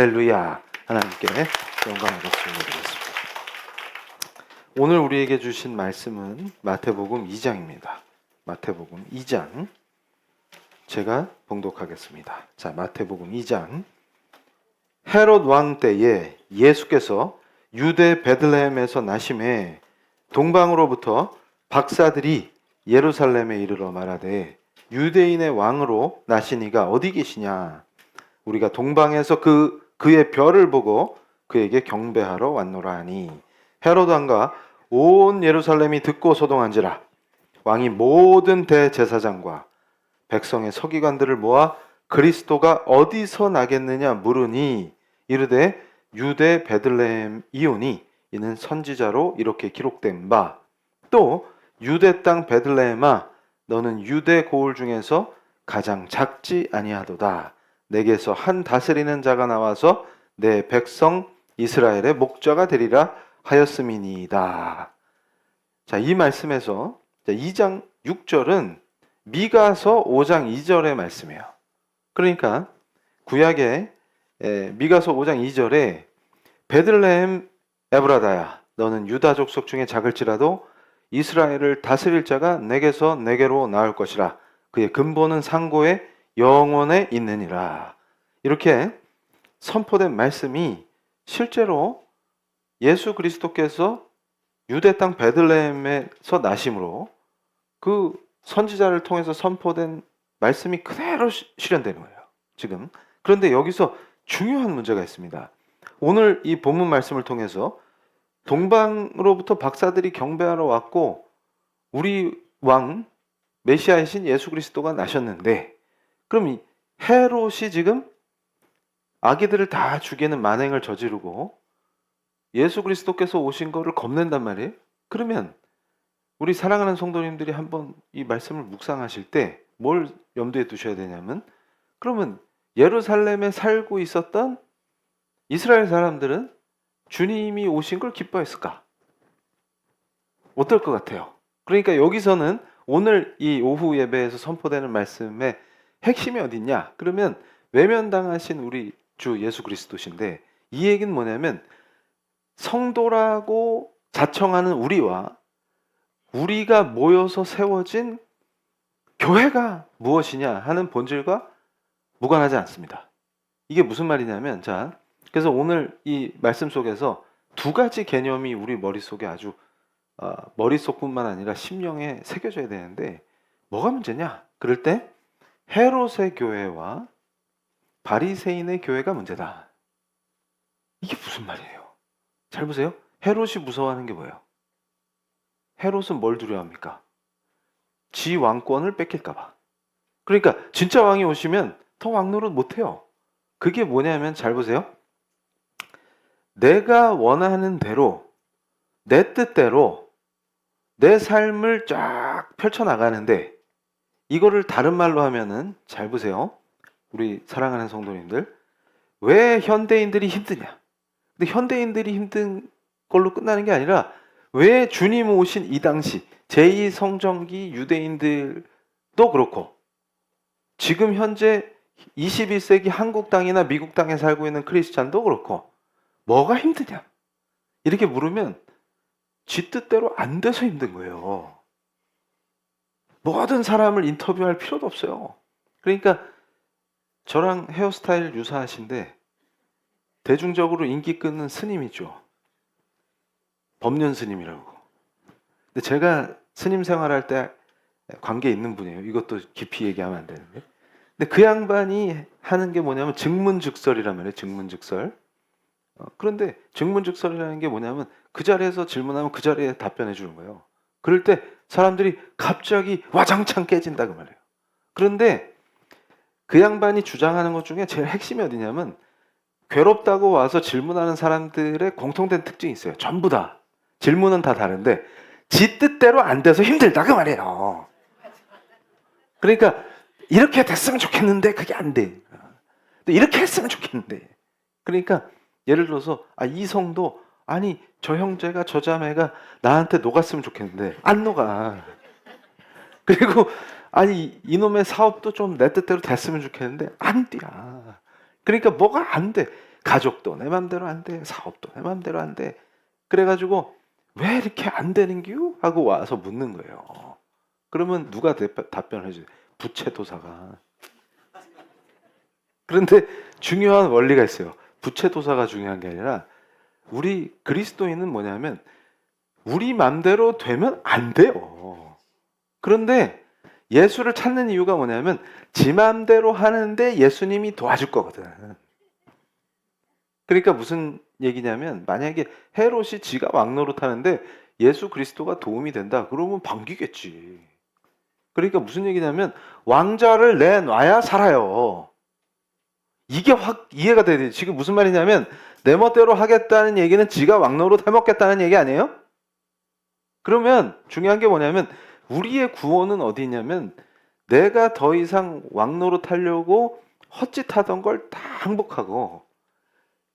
할렐루야. 하나님께 영광을 올려드리겠습니다. 오늘 우리에게 주신 말씀은 마태복음 2장입니다. 마태복음 2장 제가 봉독하겠습니다. 자, 마태복음 2장. 헤롯 왕 때에 예수께서 유대 베들레헴에서 나심에 동방으로부터 박사들이 예루살렘에 이르러 말하되 유대인의 왕으로 나시니가 어디 계시냐? 우리가 동방에서 그의 별을 보고 그에게 경배하러 왔노라 하니 헤롯 왕과 온 예루살렘이 듣고 소동한지라. 왕이 모든 대제사장과 백성의 서기관들을 모아 그리스도가 어디서 나겠느냐 물으니 이르되 유대 베들레헴이오니 이는 선지자로 이렇게 기록된 바. 또 유대 땅 베들레헴아 너는 유대 고을 중에서 가장 작지 아니하도다. 내게서 한 다스리는 자가 나와서 내 백성 이스라엘의 목자가 되리라 하였음이니이다. 자, 이 말씀에서 2장 6절은 미가서 5장 2절의 말씀이에요. 그러니까 구약의 미가서 5장 2절에 베들레헴 에브라다야 너는 유다 족속 중에 작을지라도 이스라엘을 다스릴 자가 내게서 내게로 나올 것이라. 그의 근본은 상고의 영원에 있느니라. 이렇게 선포된 말씀이 실제로 예수 그리스도께서 유대 땅 베들레헴에서 나심으로 그 선지자를 통해서 선포된 말씀이 그대로 실현되는 거예요. 지금. 그런데 여기서 중요한 문제가 있습니다. 오늘 이 본문 말씀을 통해서 동방으로부터 박사들이 경배하러 왔고 우리 왕 메시아이신 예수 그리스도가 나셨는데, 그럼 이 헤롯이 지금 아기들을 다 죽이는 만행을 저지르고 예수 그리스도께서 오신 거를 겁낸단 말이에요. 그러면 우리 사랑하는 성도님들이 한번 이 말씀을 묵상하실 때 뭘 염두에 두셔야 되냐면, 그러면 예루살렘에 살고 있었던 이스라엘 사람들은 주님이 오신 걸 기뻐했을까? 어떨 것 같아요? 그러니까 여기서는 오늘 이 오후 예배에서 선포되는 말씀의 핵심이 어딨냐? 그러면 외면당하신 우리 주 예수 그리스도신데, 이 얘기는 뭐냐면 성도라고 자청하는 우리와 우리가 모여서 세워진 교회가 무엇이냐 하는 본질과 무관하지 않습니다. 이게 무슨 말이냐면, 자, 그래서 오늘 이 말씀 속에서 두 가지 개념이 우리 머릿속에 아주 머릿속뿐만 아니라 심령에 새겨져야 되는데, 뭐가 문제냐? 그럴 때 헤롯의 교회와 바리새인의 교회가 문제다. 이게 무슨 말이에요? 잘 보세요. 헤롯이 무서워하는 게 뭐예요? 헤롯은 뭘 두려워합니까? 지 왕권을 뺏길까 봐. 그러니까 진짜 왕이 오시면 더 왕노릇 못해요. 그게 뭐냐면, 잘 보세요. 내가 원하는 대로 내 뜻대로 내 삶을 쫙 펼쳐나가는데, 이거를 다른 말로 하면은, 잘 보세요. 우리 사랑하는 성도님들, 왜 현대인들이 힘드냐? 근데 현대인들이 힘든 걸로 끝나는 게 아니라, 왜 주님 오신 이 당시 제2성전기 유대인들도 그렇고 지금 현재 21세기 한국 땅이나 미국 땅에 살고 있는 크리스찬도 그렇고 뭐가 힘드냐? 이렇게 물으면 지 뜻대로 안 돼서 힘든 거예요. 모든 사람을 인터뷰할 필요도 없어요. 그러니까 저랑 헤어스타일 유사하신데 대중적으로 인기 끄는 스님이죠. 법륜 스님이라고. 근데 제가 스님 생활할 때 관계 있는 분이에요. 이것도 깊이 얘기하면 안 되는데. 근데 그 양반이 하는 게 뭐냐면 증문즉설이란 말이에요. 증문즉설. 그런데 증문즉설이라는 게 뭐냐면 그 자리에서 질문하면 그 자리에 답변해 주는 거예요. 그럴 때 사람들이 갑자기 와장창 깨진다 그 말이에요. 그런데 그 양반이 주장하는 것 중에 제일 핵심이 어디냐면, 괴롭다고 와서 질문하는 사람들의 공통된 특징이 있어요. 전부 다. 질문은 다 다른데 지 뜻대로 안 돼서 힘들다 그 말이에요. 그러니까 이렇게 됐으면 좋겠는데 그게 안 돼. 이렇게 했으면 좋겠는데. 그러니까 예를 들어서 이 성도, 아니 저 형제가 저 자매가 나한테 녹았으면 좋겠는데 안 녹아. 그리고 아니 이놈의 사업도 좀 내 뜻대로 됐으면 좋겠는데 안 돼. 그러니까 뭐가 안 돼. 가족도 내 맘대로 안 돼. 사업도 내 맘대로 안 돼. 그래가지고 왜 이렇게 안 되는겨? 하고 와서 묻는 거예요. 그러면 누가 답변을 해줘요? 부채도사가. 그런데 중요한 원리가 있어요. 부채도사가 중요한 게 아니라 우리 그리스도인은 뭐냐면 우리 맘대로 되면 안 돼요. 그런데 예수를 찾는 이유가 뭐냐면 지 맘대로 하는데 예수님이 도와줄 거거든. 그러니까 무슨 얘기냐면 만약에 헤롯이 지가 왕노릇 하는데 예수 그리스도가 도움이 된다. 그러면 반기겠지. 그러니까 무슨 얘기냐면 왕자를 내놔야 살아요. 이게 확 이해가 돼야 돼요. 지금 무슨 말이냐면 내 멋대로 하겠다는 얘기는 지가 왕노릇 해먹겠다는 얘기 아니에요? 그러면 중요한 게 뭐냐면 우리의 구원은 어디 있냐면 내가 더 이상 왕노릇 하려고 헛짓하던 걸 다 항복하고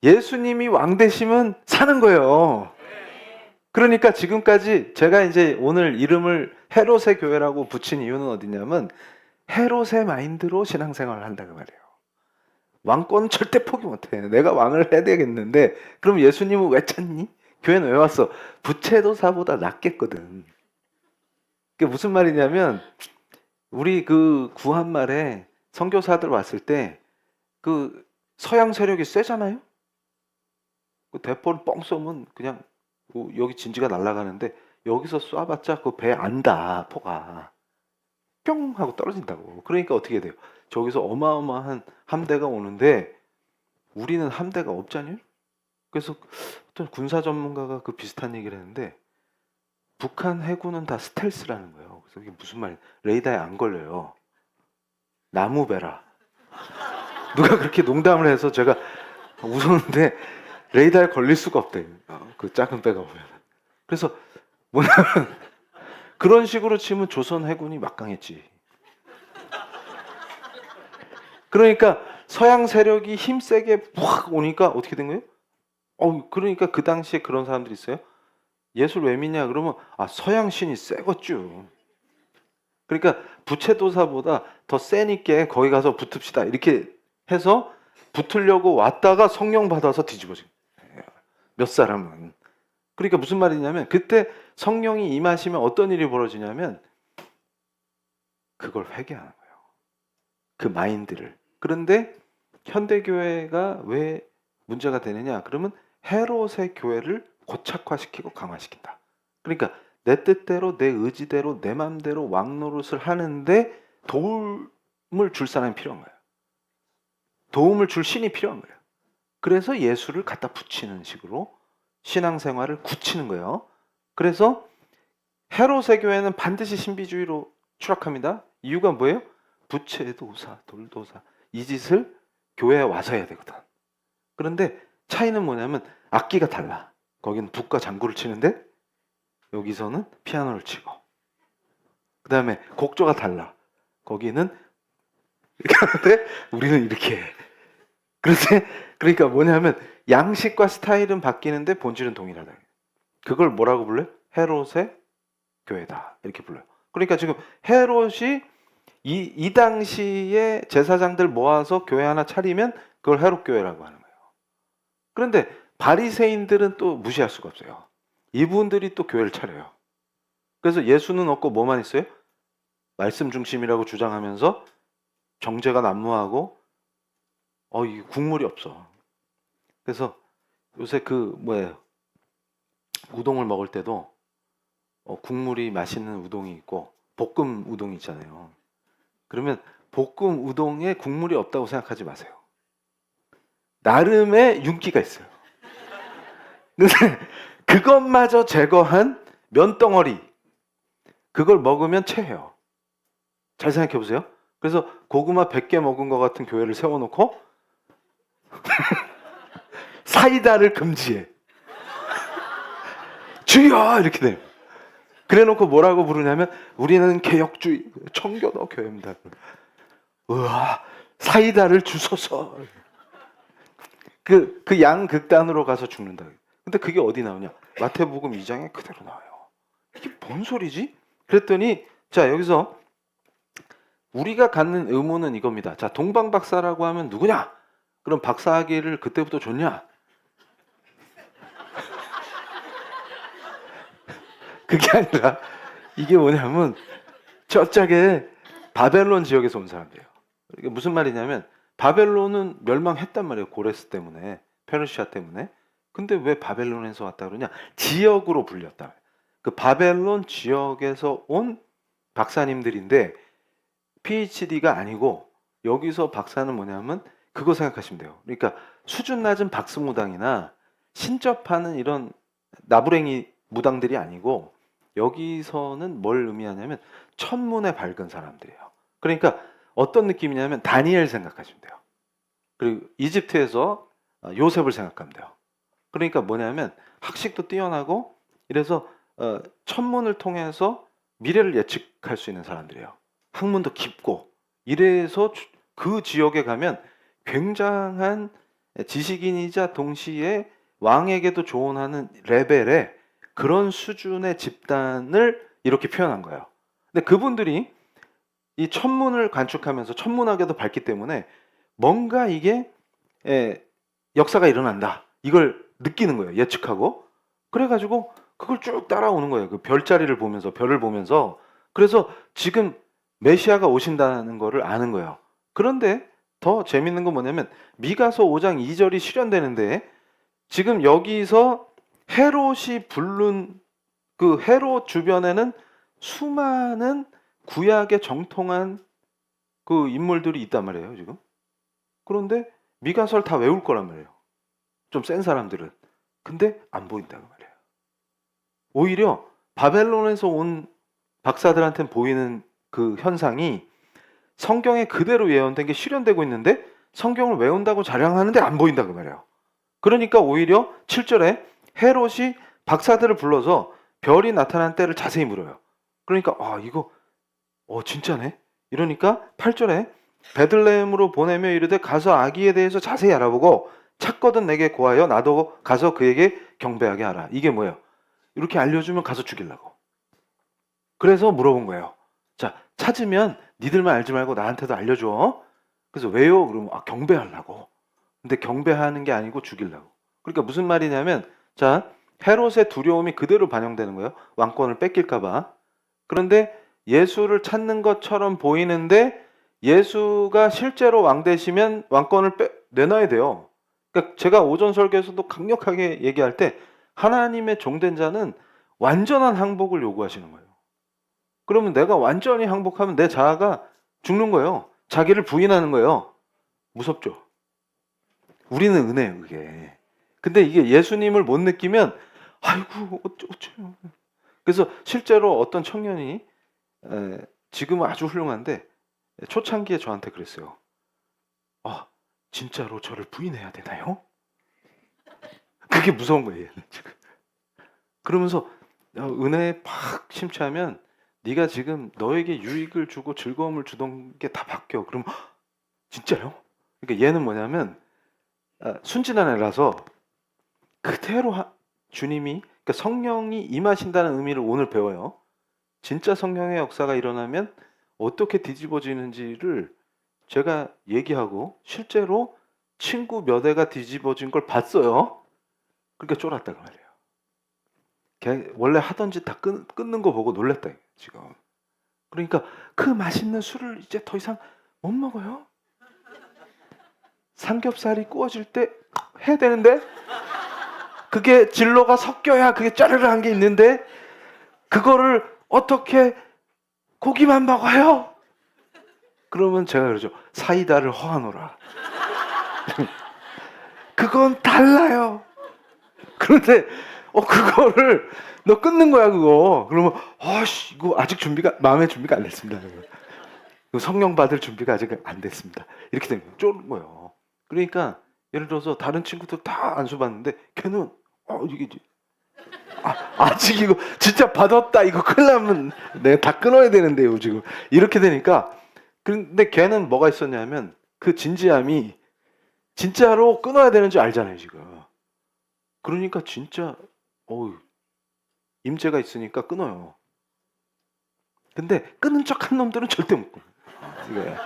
예수님이 왕 되시면 사는 거예요. 그러니까 지금까지 제가 이제 오늘 이름을 헤롯의 교회라고 붙인 이유는 어디냐면 헤롯의 마인드로 신앙생활을 한다고 말이에요. 왕권은 절대 포기 못해. 내가 왕을 해야 되겠는데 그럼 예수님은 왜 찾니? 교회는 왜 왔어? 부채도사보다 낫겠거든. 그게 무슨 말이냐면 우리 그 구한말에 선교사들 왔을 때 그 서양 세력이 세잖아요. 그 대포를 뻥 쏘면 그냥 여기 진지가 날아가는데 여기서 쏴봤자 그 배 안다 포가 뿅 하고 떨어진다고. 그러니까 어떻게 돼요? 저기서 어마어마한 함대가 오는데 우리는 함대가 없잖아요. 그래서 어떤 군사 전문가가 그 비슷한 얘기를 했는데 북한 해군은 다 스텔스라는 거예요. 그래서 이게 무슨 말이에요? 레이더에 안 걸려요. 나무배라. 누가 그렇게 농담을 해서 제가 웃었는데 레이더에 걸릴 수가 없대. 그 작은 배가 보면. 그래서 뭐냐면 그런 식으로 치면 조선 해군이 막강했지. 그러니까 서양 세력이 힘세게 확 오니까 어떻게 된 거예요? 그러니까 그 당시에 그런 사람들이 있어요. 예수를 왜 믿냐 그러면 서양 신이 세겠죠. 그러니까 부채도사보다 더 세니까 거기 가서 붙읍시다 이렇게 해서 붙으려고 왔다가 성령 받아서 뒤집어진 몇 사람은. 그러니까 무슨 말이냐면 그때 성령이 임하시면 어떤 일이 벌어지냐면 그걸 회개하는 거예요. 그 마인드를. 그런데 현대교회가 왜 문제가 되느냐 그러면 헤롯의 교회를 고착화시키고 강화시킨다. 그러니까 내 뜻대로 내 의지대로 내 맘대로 왕노릇을 하는데 도움을 줄 사람이 필요한 거예요. 도움을 줄 신이 필요한 거예요. 그래서 예수를 갖다 붙이는 식으로 신앙생활을 굳히는 거예요. 그래서 헤롯의 교회는 반드시 신비주의로 추락합니다. 이유가 뭐예요? 부채도사, 돌도사 이 짓을 교회에 와서 해야 되거든. 그런데 차이는 뭐냐면 악기가 달라. 거기는 북과 장구를 치는데 여기서는 피아노를 치고 그 다음에 곡조가 달라. 거기는 이렇게 하는데 우리는 이렇게 해. 그러니까 뭐냐면 양식과 스타일은 바뀌는데 본질은 동일하다. 그걸 뭐라고 불러요? 헤롯의 교회다 이렇게 불러요. 그러니까 지금 헤롯이 이 당시에 제사장들 모아서 교회 하나 차리면 그걸 헤롯 교회라고 하는 거예요. 그런데 바리새인들은 또 무시할 수가 없어요. 이분들이 또 교회를 차려요. 그래서 예수는 없고 뭐만 있어요? 말씀 중심이라고 주장하면서 정죄가 난무하고 이 국물이 없어. 그래서 요새 우동을 먹을 때도 국물이 맛있는 우동이 있고 볶음 우동이 있잖아요. 그러면 볶음 우동에 국물이 없다고 생각하지 마세요. 나름의 윤기가 있어요. 근데 그것마저 제거한 면덩어리 그걸 먹으면 체해요. 잘 생각해 보세요. 그래서 고구마 100개 먹은 것 같은 교회를 세워놓고 사이다를 금지해. 주여 이렇게 돼요. 그래놓고 뭐라고 부르냐면 우리는 개혁주의 청교도 교회입니다. 우와 사이다를 주소서. 그 양극단으로 가서 죽는다. 근데 그게 어디 나오냐? 마태복음 2장에 그대로 나와요. 이게 뭔 소리지? 그랬더니 자 여기서 우리가 갖는 의문은 이겁니다. 자 동방박사라고 하면 누구냐? 그럼 박사학위를 그때부터 줬냐? 그게 아니라 이게 뭐냐면 저짝에 바벨론 지역에서 온 사람들이에요. 이게 무슨 말이냐면 바벨론은 멸망했단 말이에요. 고레스 때문에, 페르시아 때문에. 근데 왜 바벨론에서 왔다 그러냐? 지역으로 불렸다. 그 바벨론 지역에서 온 박사님들인데 PhD가 아니고 여기서 박사는 뭐냐면 그거 생각하시면 돼요. 그러니까 수준 낮은 박스무당이나 신접하는 이런 나부랭이 무당들이 아니고 여기서는 뭘 의미하냐면 천문에 밝은 사람들이에요. 그러니까 어떤 느낌이냐면 다니엘 생각하시면 돼요. 그리고 이집트에서 요셉을 생각하면 돼요. 그러니까 뭐냐면 학식도 뛰어나고 이래서 천문을 통해서 미래를 예측할 수 있는 사람들이에요. 학문도 깊고 이래서 그 지역에 가면 굉장한 지식인이자 동시에 왕에게도 조언하는 레벨의 그런 수준의 집단을 이렇게 표현한 거예요. 근데 그분들이 이 천문을 관측하면서 천문학에도 밝기 때문에 뭔가 이게 역사가 일어난다. 이걸 느끼는 거예요. 예측하고. 그래가지고 그걸 쭉 따라오는 거예요. 그 별자리를 보면서, 별을 보면서. 그래서 지금 메시아가 오신다는 거를 아는 거예요. 그런데 더 재밌는 건 뭐냐면 미가서 5장 2절이 실현되는데 지금 여기서 헤롯이 부른 그 헤롯 주변에는 수많은 구약에 정통한 그 인물들이 있단 말이에요, 지금. 그런데 미가서를 다 외울 거란 말이에요. 좀 센 사람들은. 근데 안 보인다고 말이에요. 오히려 바벨론에서 온 박사들한테는 보이는 그 현상이 성경에 그대로 예언된 게 실현되고 있는데 성경을 외운다고 자랑하는데 안 보인다고 말이에요. 그러니까 오히려 7절에 헤롯이 박사들을 불러서 별이 나타난 때를 자세히 물어요. 그러니까 이거 진짜네? 이러니까 8절에 베들레헴으로 보내며 이르되 가서 아기에 대해서 자세히 알아보고 찾거든 내게 고하여 나도 가서 그에게 경배하게 하라. 이게 뭐예요? 이렇게 알려주면 가서 죽이려고. 그래서 물어본 거예요. 자, 찾으면 니들만 알지 말고 나한테도 알려줘. 그래서 왜요? 그러면 경배하려고. 근데 경배하는 게 아니고 죽이려고. 그러니까 무슨 말이냐면 자, 헤롯의 두려움이 그대로 반영되는 거예요. 왕권을 뺏길까 봐. 그런데 예수를 찾는 것처럼 보이는데 예수가 실제로 왕 되시면 왕권을 내놔야 돼요. 그러니까 제가 오전 설교에서도 강력하게 얘기할 때 하나님의 종된 자는 완전한 항복을 요구하시는 거예요. 그러면 내가 완전히 항복하면 내 자아가 죽는 거예요. 자기를 부인하는 거예요. 무섭죠? 우리는 은혜예요, 그게. 근데 이게 예수님을 못 느끼면 아이고 어쩌요. 그래서 실제로 어떤 청년이 지금은 아주 훌륭한데 초창기에 저한테 그랬어요. 진짜로 저를 부인해야 되나요? 그게 무서운 거예요. 지금. 그러면서 은혜에 팍 심취하면 네가 지금 너에게 유익을 주고 즐거움을 주던 게 다 바뀌어. 그럼 진짜요? 그러니까 얘는 뭐냐면 순진한 애라서 그대로 주님이 그러니까 성령이 임하신다는 의미를 오늘 배워요. 진짜 성령의 역사가 일어나면 어떻게 뒤집어지는지를 제가 얘기하고 실제로 친구 몇 애가 뒤집어진 걸 봤어요. 그러니까 쫄았다고 말이에요. 걔 원래 하던 짓 다 끊는 거 보고 놀랬다 지금. 그러니까 그 맛있는 술을 이제 더 이상 못 먹어요. 삼겹살이 구워질 때 해야 되는데 그게 진로가 섞여야 그게 짜르르한 게 있는데 그거를 어떻게 고기만 먹어요? 그러면 제가 그러죠. 사이다를 허하노라. 그건 달라요. 그런데 그거를 너 끊는 거야 그거. 그러면 이거 아직 마음의 준비가 안 됐습니다. 성령 받을 준비가 아직 안 됐습니다. 이렇게 되면 쫄은 거예요. 그러니까 예를 들어서 다른 친구들 다 안수 받는데 걔는 이게 아직 이거 진짜 받았다 이거 큰일 나면 내가 다 끊어야 되는데요 지금 이렇게 되니까. 근데 걔는 뭐가 있었냐면 그 진지함이 진짜로 끊어야 되는 줄 알잖아요 지금. 그러니까 진짜 임재가 있으니까 끊어요. 근데 끊은 척한 놈들은 절대 못 끊어요.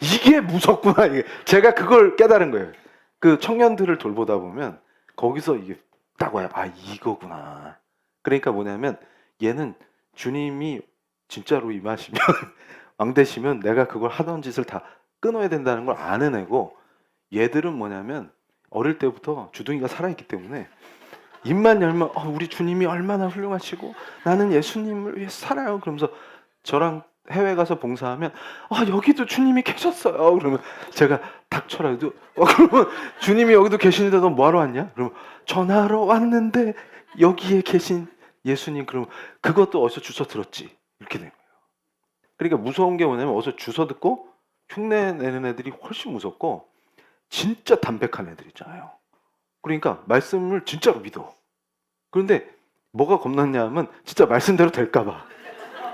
이게 무섭구나. 이게 제가 그걸 깨달은 거예요. 그 청년들을 돌보다 보면 거기서 이게 딱 와요. 아, 이거구나. 그러니까 뭐냐면 얘는 주님이 진짜로 임하시면 왕 되시면 내가 그걸 하던 짓을 다 끊어야 된다는 걸 아는 애고, 얘들은 뭐냐면 어릴 때부터 주둥이가 살아있기 때문에 입만 열면 우리 주님이 얼마나 훌륭하시고 나는 예수님을 위해서 살아요. 그러면서 저랑 해외 가서 봉사하면 여기도 주님이 계셨어요. 그러면 제가 닥쳐라 해도 그러면 주님이 여기도 계시는데 너 뭐하러 왔냐? 그러면 전하러 왔는데 여기에 계신 예수님. 그러면 그것도 어디서 주워 들었지. 이렇게 된 거예요. 그러니까 무서운 게 뭐냐면 어디서 주워 듣고 흉내 내는 애들이 훨씬 무섭고, 진짜 담백한 애들 있잖아요. 그러니까 말씀을 진짜로 믿어. 그런데 뭐가 겁났냐면 진짜 말씀대로 될까 봐.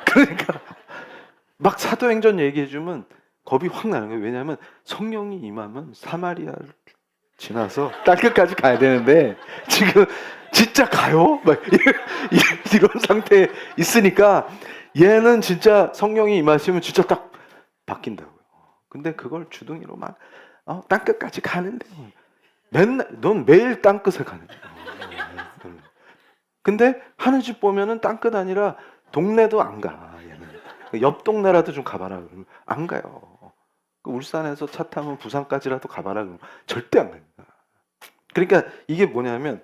그러니까 막 사도행전 얘기해주면 겁이 확 나는 거예요. 왜냐하면 성령이 임하면 사마리아를 지나서 땅끝까지 가야 되는데 지금 진짜 가요? 막 이런 상태에 있으니까 얘는 진짜 성령이 임하시면 진짜 딱 바뀐다고요. 근데 그걸 주둥이로 막 땅끝까지 가는데 넌 매일 땅끝에 가는 거야. 근데 하는 집 보면은 땅끝 아니라 동네도 안 가. 얘는 옆 동네라도 좀 가봐라. 그러면 안 가요. 울산에서 차 타면 부산까지라도 가봐라. 그러면 절대 안 갑니다. 그러니까 이게 뭐냐면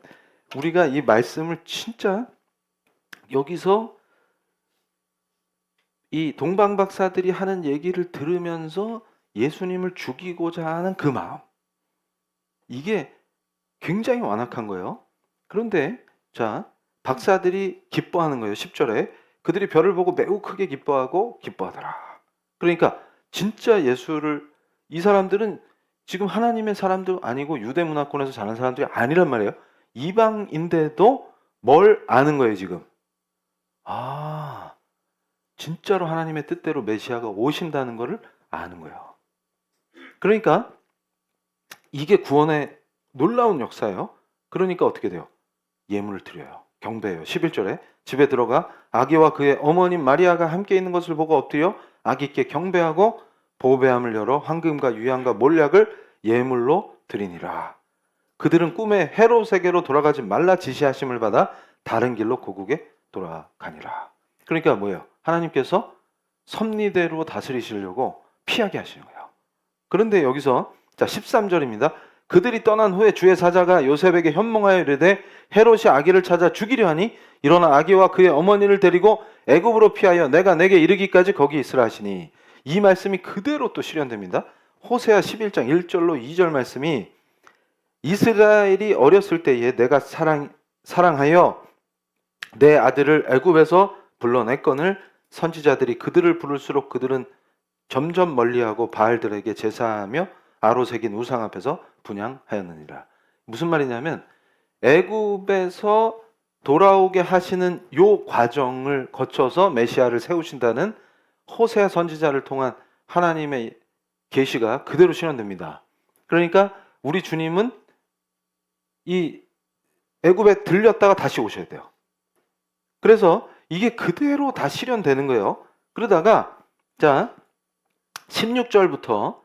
우리가 이 말씀을 진짜 여기서 이 동방 박사들이 하는 얘기를 들으면서 예수님을 죽이고자 하는 그 마음, 이게 굉장히 완악한 거예요. 그런데 자, 박사들이 기뻐하는 거예요. 10절에 그들이 별을 보고 매우 크게 기뻐하고 기뻐하더라. 그러니까 진짜 예수를, 이 사람들은 지금 하나님의 사람도 아니고 유대 문화권에서 자란 사람들이 아니란 말이에요. 이방인데도 뭘 아는 거예요 지금. 진짜로 하나님의 뜻대로 메시아가 오신다는 것을 아는 거예요. 그러니까 이게 구원의 놀라운 역사예요. 그러니까 어떻게 돼요? 예물을 드려요. 경배해요. 11절에 집에 들어가 아기와 그의 어머님 마리아가 함께 있는 것을 보고 엎드려 아기께 경배하고 보배함을 열어 황금과 유향과 몰약을 예물로 드리니라. 그들은 꿈에 헤롯에게로 돌아가지 말라 지시하심을 받아 다른 길로 고국에 돌아가니라. 그러니까 뭐예요? 하나님께서 섭리대로 다스리시려고 피하게 하시는 거예요. 그런데 여기서 자 13절입니다. 그들이 떠난 후에 주의 사자가 요셉에게 현몽하여 이르되 헤롯이 아기를 찾아 죽이려 하니 일어나 아기와 그의 어머니를 데리고 애굽으로 피하여 내가 내게 이르기까지 거기 있으라 하시니, 이 말씀이 그대로 또 실현됩니다. 호세아 11장 1절로 2절 말씀이 이스라엘이 어렸을 때에 내가 사랑하여 내 아들을 애굽에서 불러냈거늘 선지자들이 그들을 부를수록 그들은 점점 멀리하고 바알들에게 제사하며 아로새긴 우상 앞에서 분향하였느니라. 무슨 말이냐면 애굽에서 돌아오게 하시는 요 과정을 거쳐서 메시아를 세우신다는 호세아 선지자를 통한 하나님의 계시가 그대로 실현됩니다. 그러니까 우리 주님은 이 애굽에 들렸다가 다시 오셔야 돼요. 그래서 이게 그대로 다 실현되는 거예요. 그러다가 자 16절부터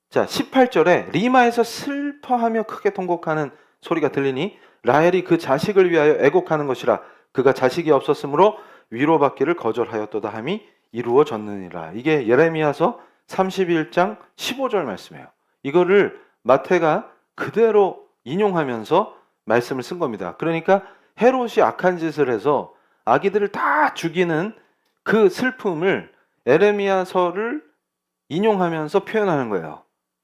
자 18절에 리마에서 슬퍼하며 크게 통곡하는 소리가 들리니 라헬이 그 자식을 위하여 애곡하는 것이라. 그가 자식이 없었으므로 위로받기를 거절하였도다 함이 이루어졌느니라. 이게 예레미야서 31장 15절 말씀이에요. 이거를 마태가 그대로 인용하면서 말씀을 쓴 겁니다. 그러니까 헤롯이 악한 짓을 해서 아기들을 다 죽이는 그 슬픔을 예레미야서를 인용하면서 표현하는 거예요.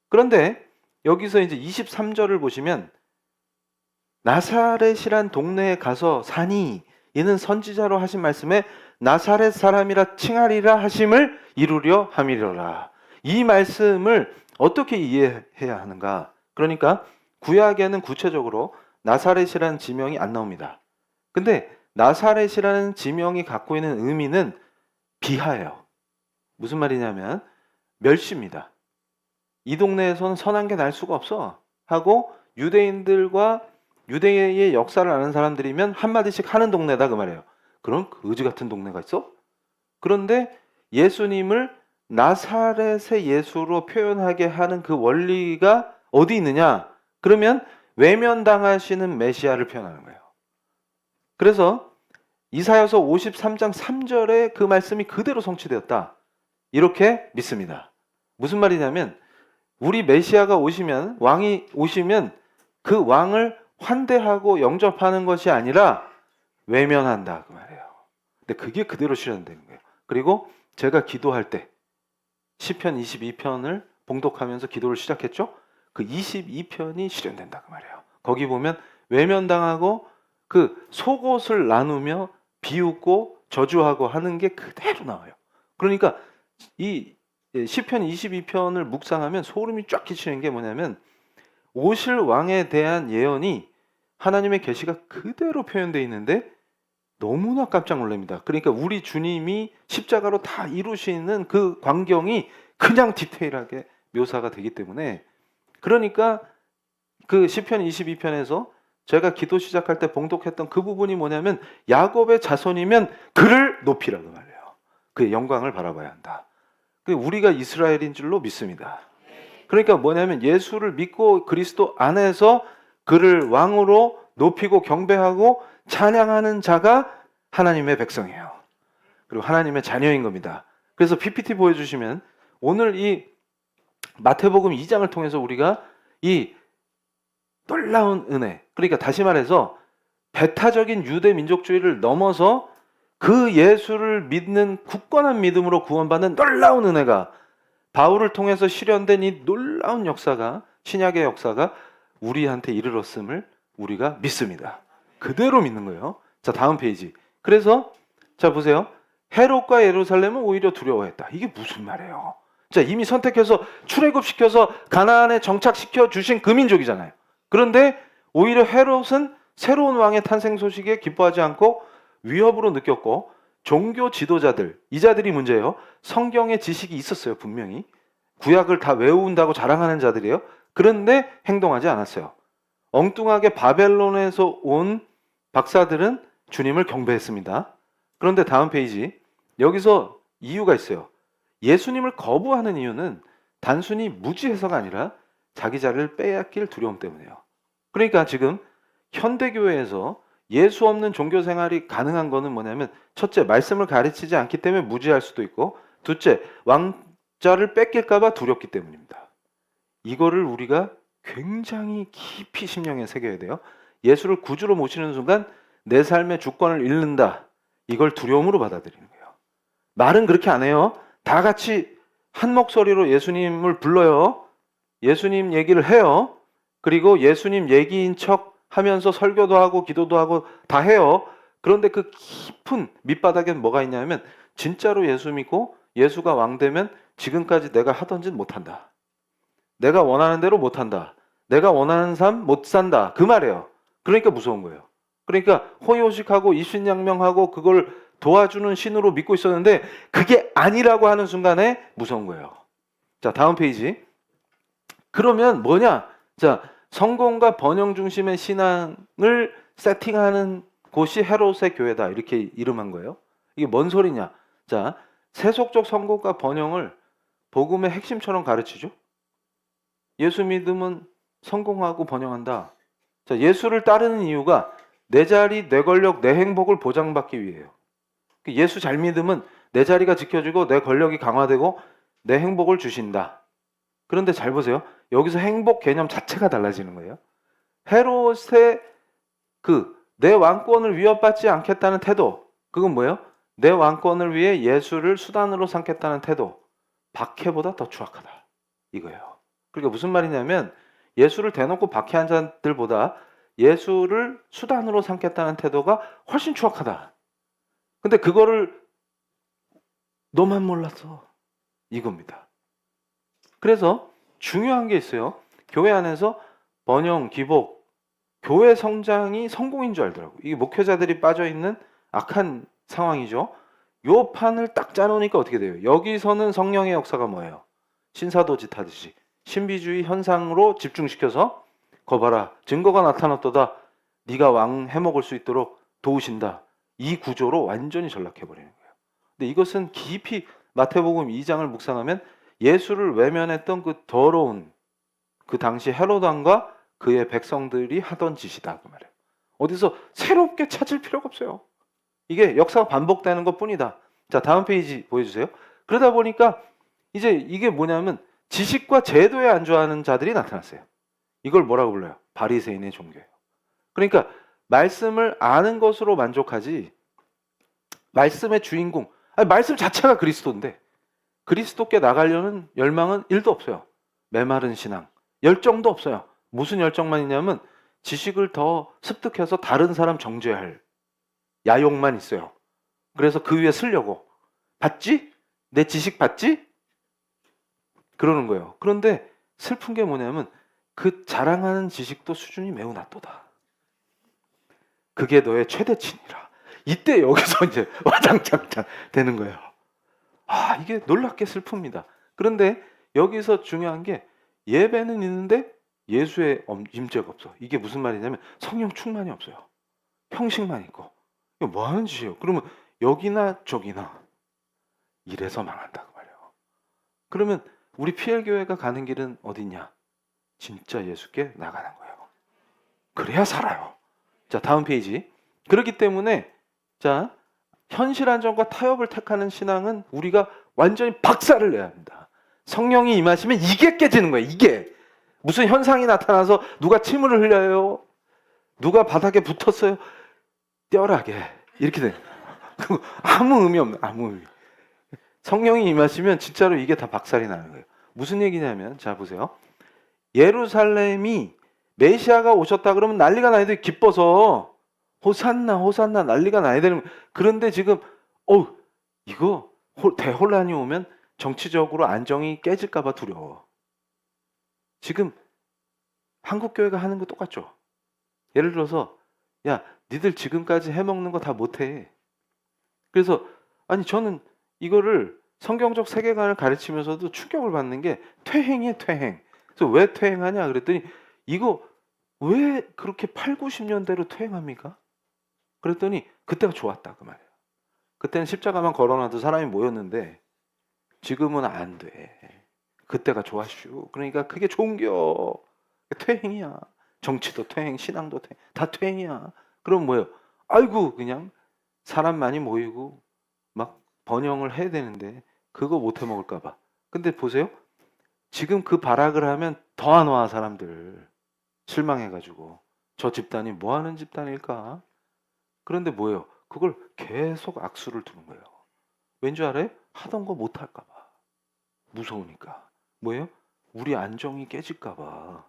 그런데 여기서 이제 23절을 보시면 나사렛이란 동네에 가서 사니 이는 선지자로 하신 말씀에 나사렛 사람이라 칭하리라 하심을 이루려 함이려라. 이 말씀을 어떻게 이해해야 하는가? 그러니까 구약에는 구체적으로 나사렛이라는 지명이 안 나옵니다. 근데 나사렛이라는 지명이 갖고 있는 의미는 비하예요. 무슨 말이냐면 멸시입니다. 이 동네에서는 선한 게 날 수가 없어 하고 유대인들과 유대의 역사를 아는 사람들이면 한마디씩 하는 동네다 그 말이에요. 그런 거지 같은 동네가 있어? 그런데 예수님을 나사렛의 예수로 표현하게 하는 그 원리가 어디 있느냐? 그러면 외면당하시는 메시아를 표현하는 거예요. 그래서 이사야서 53장 3절에 그 말씀이 그대로 성취되었다. 이렇게 믿습니다. 무슨 말이냐면 우리 메시아가 오시면, 왕이 오시면 그 왕을 환대하고 영접하는 것이 아니라 외면한다 그 말이에요. 근데 그게 그대로 실현되는 거예요. 그리고 제가 기도할 때 시편 22편을 봉독하면서 기도를 시작했죠. 그 22편이 실현된다 그 말이에요. 거기 보면 외면당하고 그 속옷을 나누며 비웃고 저주하고 하는 게 그대로 나와요. 그러니까 이 시편 22편을 묵상하면 소름이 쫙 끼치는 게 뭐냐면 오실 왕에 대한 예언이 하나님의 계시가 그대로 표현되어 있는데 너무나 깜짝 놀랍니다. 그러니까 우리 주님이 십자가로 다 이루시는 그 광경이 그냥 디테일하게 묘사가 되기 때문에, 그러니까 그 시편 22편에서 제가 기도 시작할 때 봉독했던 그 부분이 뭐냐면 야곱의 자손이면 그를 높이라고 말해요. 그의 영광을 바라봐야 한다. 우리가 이스라엘인 줄로 믿습니다. 그러니까 뭐냐면 예수를 믿고 그리스도 안에서 그를 왕으로 높이고 경배하고 찬양하는 자가 하나님의 백성이에요. 그리고 하나님의 자녀인 겁니다. 그래서 PPT 보여주시면 오늘 이 마태복음 2장을 통해서 우리가 이 놀라운 은혜, 그러니까 다시 말해서 배타적인 유대 민족주의를 넘어서 그 예수를 믿는 굳건한 믿음으로 구원받는 놀라운 은혜가 바울을 통해서 실현된 이 놀라운 역사가, 신약의 역사가 우리한테 이르렀음을 우리가 믿습니다. 그대로 믿는 거예요. 자, 다음 페이지. 그래서 자 보세요. 헤롯과 예루살렘은 오히려 두려워했다. 이게 무슨 말이에요? 자, 이미 선택해서 출애굽시켜서 가나안에 정착시켜 주신 그 민족이잖아요. 그런데 오히려 헤롯은 새로운 왕의 탄생 소식에 기뻐하지 않고 위협으로 느꼈고, 종교 지도자들, 이 자들이 문제예요. 성경의 지식이 있었어요. 분명히 구약을 다 외운다고 자랑하는 자들이에요. 그런데 행동하지 않았어요. 엉뚱하게 바벨론에서 온 박사들은 주님을 경배했습니다. 그런데 다음 페이지, 여기서 이유가 있어요. 예수님을 거부하는 이유는 단순히 무지해서가 아니라 자기 자리를 빼앗길 두려움 때문이에요. 그러니까 지금 현대교회에서 예수 없는 종교 생활이 가능한 거는 뭐냐면, 첫째, 말씀을 가르치지 않기 때문에 무지할 수도 있고, 둘째, 왕자를 뺏길까 봐 두렵기 때문입니다. 이거를 우리가 굉장히 깊이 심령에 새겨야 돼요. 예수를 구주로 모시는 순간 내 삶의 주권을 잃는다. 이걸 두려움으로 받아들이는 거예요. 말은 그렇게 안 해요. 다 같이 한 목소리로 예수님을 불러요. 예수님 얘기를 해요. 그리고 예수님 얘기인 척 하면서 설교도 하고 기도도 하고 다 해요. 그런데 그 깊은 밑바닥엔 뭐가 있냐면, 진짜로 예수 믿고 예수가 왕 되면 지금까지 내가 하던 짓 못한다. 내가 원하는 대로 못한다. 내가 원하는 삶 못 산다. 그 말이에요. 그러니까 무서운 거예요. 그러니까 호의호식하고 입신양명하고 그걸 도와주는 신으로 믿고 있었는데 그게 아니라고 하는 순간에 무서운 거예요. 자, 다음 페이지. 그러면 뭐냐? 자, 성공과 번영 중심의 신앙을 세팅하는 곳이 헤롯의 교회다. 이렇게 이름한 거예요. 이게 뭔 소리냐? 자, 세속적 성공과 번영을 복음의 핵심처럼 가르치죠. 예수 믿으면 성공하고 번영한다. 자, 예수를 따르는 이유가 내 자리, 내 권력, 내 행복을 보장받기 위해요. 예수 잘 믿으면 내 자리가 지켜지고 내 권력이 강화되고 내 행복을 주신다. 그런데 잘 보세요. 여기서 행복 개념 자체가 달라지는 거예요. 헤롯의 내 왕권을 위협받지 않겠다는 태도, 그건 뭐예요? 내 왕권을 위해 예수를 수단으로 삼겠다는 태도, 박해보다 더 추악하다. 이거예요. 그러니까 무슨 말이냐면 예수를 대놓고 박해한 자들보다 예수를 수단으로 삼겠다는 태도가 훨씬 추악하다. 근데 그거를 너만 몰랐어. 이겁니다. 그래서 중요한 게 있어요. 교회 안에서 번영, 기복, 교회 성장이 성공인 줄 알더라고요. 이게 목회자들이 빠져있는 악한 상황이죠. 요 판을 딱 짜놓으니까 어떻게 돼요? 여기서는 성령의 역사가 뭐예요? 신사도짓 하듯이 신비주의 현상으로 집중시켜서 거봐라, 증거가 나타났도다. 네가 왕 해먹을 수 있도록 도우신다. 이 구조로 완전히 전락해버리는 거예요. 근데 이것은 깊이 마태복음 2장을 묵상하면 예수를 외면했던 그 더러운 그 당시 헤롯 왕과 그의 백성들이 하던 짓이다 그 말이에요. 어디서 새롭게 찾을 필요가 없어요. 이게 역사가 반복되는 것뿐이다. 자, 다음 페이지 보여주세요. 그러다 보니까 이제 이게 뭐냐면 지식과 제도에 안주하는 자들이 나타났어요. 이걸 뭐라고 불러요? 바리새인의 종교예요. 그러니까 말씀을 아는 것으로 만족하지, 말씀의 주인공, 아니, 말씀 자체가 그리스도인데 그리스도께 나가려는 열망은 1도 없어요. 메마른 신앙, 열정도 없어요. 무슨 열정만 있냐면 지식을 더 습득해서 다른 사람 정죄할 야욕만 있어요. 그래서 그 위에 쓰려고. 봤지? 내 지식 봤지? 그러는 거예요. 그런데 슬픈 게 뭐냐면 그 자랑하는 지식도 수준이 매우 낮도다. 그게 너의 최대치니라. 이때 여기서 이제 와장창창 되는 거예요. 아, 이게 놀랍게 슬픕니다. 그런데 여기서 중요한 게 예배는 있는데 예수의 임재가 없어. 이게 무슨 말이냐면 성령 충만이 없어요. 형식만 있고. 이거 뭐 하는 짓이에요? 그러면 여기나 저기나 이래서 망한다 그 말이에요. 그러면 우리 PL교회가 가는 길은 어디냐? 진짜 예수께 나가는 거예요. 그래야 살아요. 자, 다음 페이지. 그렇기 때문에 자, 현실 안정과 타협을 택하는 신앙은 우리가 완전히 박살을 내야 합니다. 성령이 임하시면 이게 깨지는 거예요. 이게. 무슨 현상이 나타나서 누가 침을 흘려요? 누가 바닥에 붙었어요? 떼어라게. 이렇게 돼요. 아무 의미 없는, 아무 의미. 성령이 임하시면 진짜로 이게 다 박살이 나는 거예요. 무슨 얘기냐면, 자, 보세요. 예루살렘이 메시아가 오셨다 그러면 난리가 나야 돼. 기뻐서. 호산나, 호산나 난리가 나야 되는 거예요. 그런데 지금, 이거 대혼란이 오면 정치적으로 안정이 깨질까봐 두려워. 지금 한국교회가 하는 거 똑같죠. 예를 들어서 야, 니들 지금까지 해먹는 거 다 못해. 그래서 아니 저는 이거를 성경적 세계관을 가르치면서도 충격을 받는 게 퇴행이에요. 퇴행. 그래서 왜 퇴행하냐 그랬더니 이거 왜 그렇게 8, 90년대로 퇴행합니까? 그랬더니 그때가 좋았다 그 말이에요. 그때는 십자가만 걸어놔도 사람이 모였는데 지금은 안 돼. 그때가 좋았슈. 그러니까 그게 좋은겨. 퇴행이야. 정치도 퇴행, 신앙도 퇴행, 다 퇴행이야. 그럼 뭐예요? 아이고 그냥 사람 많이 모이고 막 번영을 해야 되는데 그거 못 해먹을까 봐. 근데 보세요. 지금 그 발악을 하면 더 안 와 사람들. 실망해가지고. 저 집단이 뭐 하는 집단일까? 그런데 뭐예요? 그걸 계속 악수를 두는 거예요. 왠지 알아요? 하던 거 못 할까 봐. 무서우니까. 뭐예요? 우리 안정이 깨질까 봐.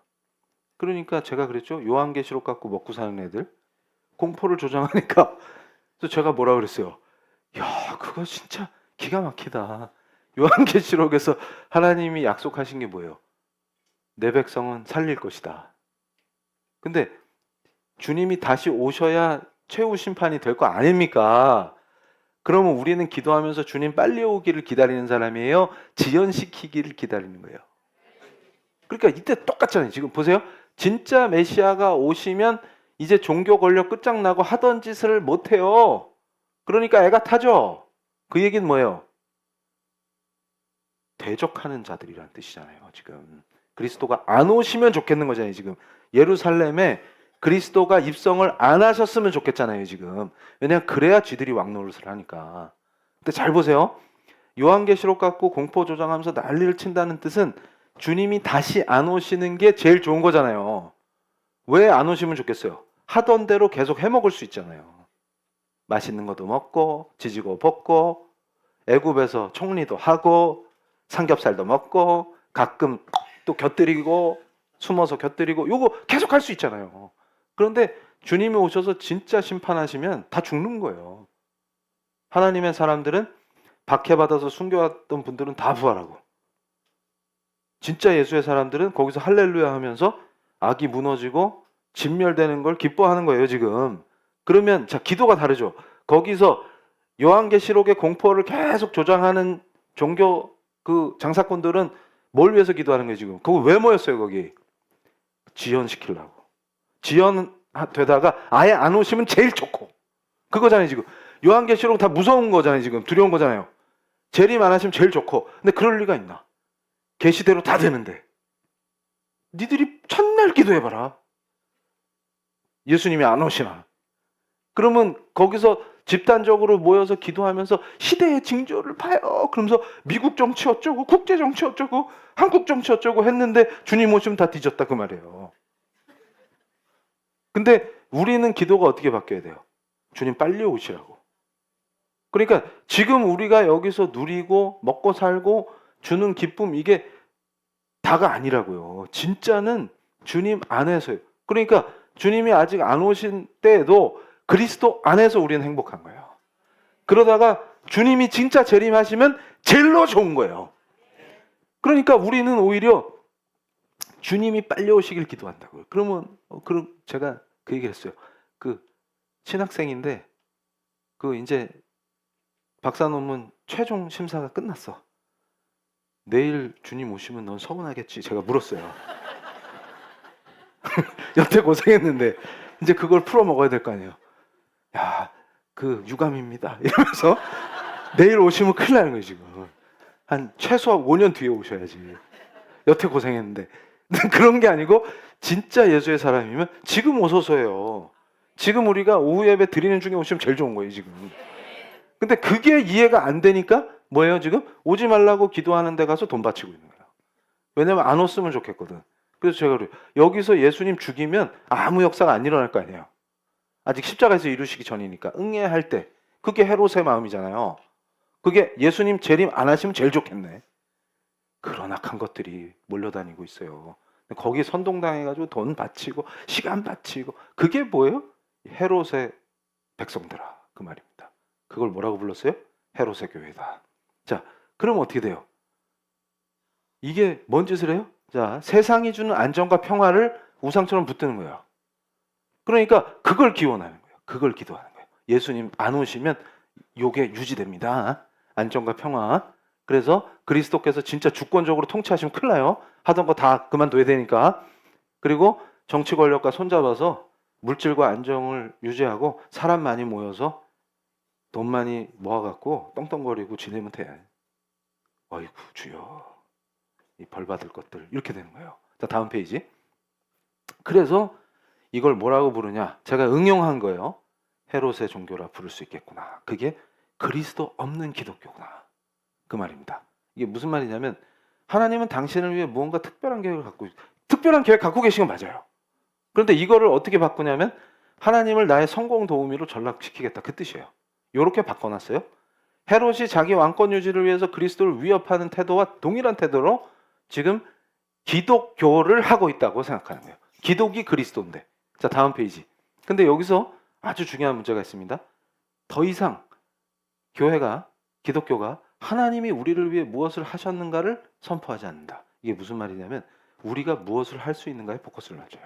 그러니까 제가 그랬죠. 요한계시록 갖고 먹고 사는 애들 공포를 조장하니까 그래서 제가 뭐라 그랬어요. 야, 그거 진짜 기가 막히다. 요한계시록에서 하나님이 약속하신 게 뭐예요? 내 백성은 살릴 것이다. 근데 주님이 다시 오셔야 최후 심판이 될 거 아닙니까? 그러면 우리는 기도하면서 주님 빨리 오기를 기다리는 사람이에요? 지연시키기를 기다리는 거예요. 그러니까 이때 똑같잖아요. 지금 보세요. 진짜 메시아가 오시면 이제 종교 권력 끝장나고 하던 짓을 못해요. 그러니까 애가 타죠. 그 얘기는 뭐예요? 대적하는 자들이라는 뜻이잖아요. 지금 그리스도가 안 오시면 좋겠는 거잖아요. 지금 예루살렘에 그리스도가 입성을 안 하셨으면 좋겠잖아요. 지금 왜냐하면 그래야 쥐들이 왕노릇을 하니까. 근데 잘 보세요. 요한계시록 갖고 공포 조장하면서 난리를 친다는 뜻은 주님이 다시 안 오시는 게 제일 좋은 거잖아요. 왜 안 오시면 좋겠어요? 하던 대로 계속 해먹을 수 있잖아요. 맛있는 것도 먹고 지지고 볶고 애굽에서 총리도 하고 삼겹살도 먹고 가끔 또 곁들이고 숨어서 곁들이고 요거 계속 할 수 있잖아요. 그런데 주님이 오셔서 진짜 심판하시면 다 죽는 거예요. 하나님의 사람들은 박해받아서 숨겨왔던 분들은 다 부활하고 진짜 예수의 사람들은 거기서 할렐루야 하면서 악이 무너지고 진멸되는 걸 기뻐하는 거예요. 지금. 그러면 자 기도가 다르죠. 거기서 요한계시록의 공포를 계속 조장하는 종교 그 장사꾼들은 뭘 위해서 기도하는 거예요 지금? 그거 왜 모였어요 거기? 지연시키려고. 지연되다가 아예 안 오시면 제일 좋고 그거잖아요 지금. 요한계시록 다 무서운 거잖아요 지금. 두려운 거잖아요. 재림 안 하시면 제일 좋고. 근데 그럴 리가 있나? 계시대로 다 되는데. 니들이 첫날 기도해봐라. 예수님이 안 오시나? 그러면 거기서 집단적으로 모여서 기도하면서 시대의 징조를 봐요. 그러면서 미국 정치 어쩌고 국제 정치 어쩌고 한국 정치 어쩌고 했는데 주님 오시면 다 뒤졌다 그 말이에요. 근데 우리는 기도가 어떻게 바뀌어야 돼요? 주님 빨리 오시라고. 그러니까 지금 우리가 여기서 누리고 먹고 살고 주는 기쁨 이게 다가 아니라고요. 진짜는 주님 안에서요. 그러니까 주님이 아직 안 오신 때에도 그리스도 안에서 우리는 행복한 거예요. 그러다가 주님이 진짜 재림하시면 제일로 좋은 거예요. 그러니까 우리는 오히려 주님이 빨리 오시길 기도한다고요. 그러면 그럼 제가 그 얘기를 했어요. 그 신학생인데 그 이제 박사 논문 최종 심사가 끝났어. 내일 주님 오시면 넌 서운하겠지. 제가 물었어요. 여태 고생했는데 이제 그걸 풀어 먹어야 될 거 아니에요. 야, 그 유감입니다. 이러면서 내일 오시면 큰일 나는 거예요 지금. 한 최소한 5년 뒤에 오셔야지. 여태 고생했는데. 그런 게 아니고 진짜 예수의 사람이면 지금 오소서예요. 지금 우리가 오후 예배 드리는 중에 오시면 제일 좋은 거예요 지금. 근데 그게 이해가 안 되니까 뭐예요 지금? 오지 말라고 기도하는 데 가서 돈 바치고 있는 거예요. 왜냐면 안 왔으면 좋겠거든. 그래서 제가 그래요. 여기서 예수님 죽이면 아무 역사가 안 일어날 거 아니에요. 아직 십자가에서 이루시기 전이니까 응애할 때 그게 헤롯의 마음이잖아요. 그게 예수님 재림 안 하시면 제일 좋겠네. 그런 악한 것들이 몰려다니고 있어요. 거기에 선동당해가지고 돈 바치고 시간 바치고 그게 뭐예요? 헤롯의 백성들아 그 말입니다. 그걸 뭐라고 불렀어요? 헤롯의 교회다. 자, 그럼 어떻게 돼요? 이게 뭔 짓을 해요? 자, 세상이 주는 안정과 평화를 우상처럼 붙드는 거예요. 그러니까 그걸 기원하는 거예요. 그걸 기도하는 거예요. 예수님 안 오시면 요게 유지됩니다. 안정과 평화. 그래서 그리스도께서 진짜 주권적으로 통치하시면 큰일 나요. 하던 거 다 그만둬야 되니까. 그리고 정치 권력과 손잡아서 물질과 안정을 유지하고 사람 많이 모여서 돈 많이 모아갖고 떵떵거리고 지내면 돼. 어이구 주여 이 벌 받을 것들 이렇게 되는 거예요. 자 다음 페이지. 그래서 이걸 뭐라고 부르냐? 제가 응용한 거예요. 헤롯의 종교라 부를 수 있겠구나. 그게 그리스도 없는 기독교구나. 그 말입니다. 이게 무슨 말이냐면 하나님은 당신을 위해 무언가 특별한 계획 갖고 계신 건 맞아요. 그런데 이거를 어떻게 바꾸냐면 하나님을 나의 성공 도우미로 전락시키겠다 그 뜻이에요. 이렇게 바꿔놨어요. 헤롯이 자기 왕권 유지를 위해서 그리스도를 위협하는 태도와 동일한 태도로 지금 기독교를 하고 있다고 생각하는 거예요. 기독이 그리스도인데. 자 다음 페이지. 근데 여기서 아주 중요한 문제가 있습니다. 더 이상 기독교가 하나님이 우리를 위해 무엇을 하셨는가를 선포하지 않는다. 이게 무슨 말이냐면 우리가 무엇을 할 수 있는가에 포커스를 맞춰요.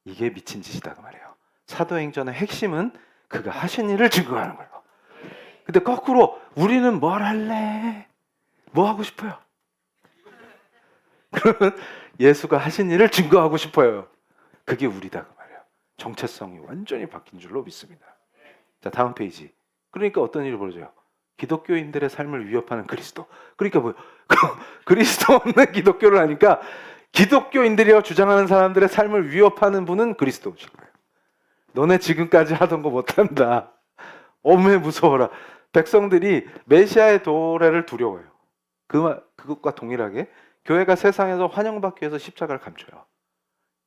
이게 미친 짓이다 그 말이에요. 사도행전의 핵심은 그가 하신 일을 증거하는 거예요. 근데 거꾸로 우리는 뭘 할래? 뭐 하고 싶어요? 그러면 예수가 하신 일을 증거하고 싶어요. 그게 우리다 그 말이에요. 정체성이 완전히 바뀐 줄로 믿습니다. 자 다음 페이지. 그러니까 어떤 일이 벌어져요? 기독교인들의 삶을 위협하는 그리스도. 그러니까 뭐예요? 그리스도 없는 기독교를 하니까 기독교인들이라고 주장하는 사람들의 삶을 위협하는 분은 그리스도신 거예요. 너네 지금까지 하던 거 못한다. 어메 무서워라. 백성들이 메시아의 도래를 두려워해요. 그것과 동일하게 교회가 세상에서 환영받기 위해서 십자가를 감춰요.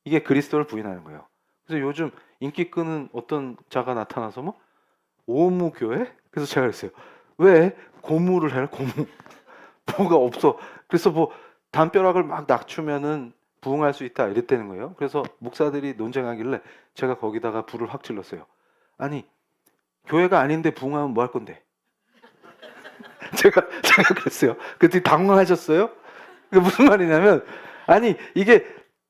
이게 그리스도를 부인하는 거예요. 그래서 요즘 인기 끄는 어떤 자가 나타나서 뭐 오무교회? 그래서 제가 그랬어요. 왜 고무를 해요? 고무. 뭐가 없어. 그래서 뭐 담벼락을 막 낮추면은 부흥할 수 있다 이랬다는 거예요. 그래서 목사들이 논쟁하길래 제가 거기다가 불을 확 질렀어요. 아니 교회가 아닌데 부흥하면 뭐 할 건데? 제가 그랬어요. 그때 당황하셨어요? 그게 무슨 말이냐면 아니 이게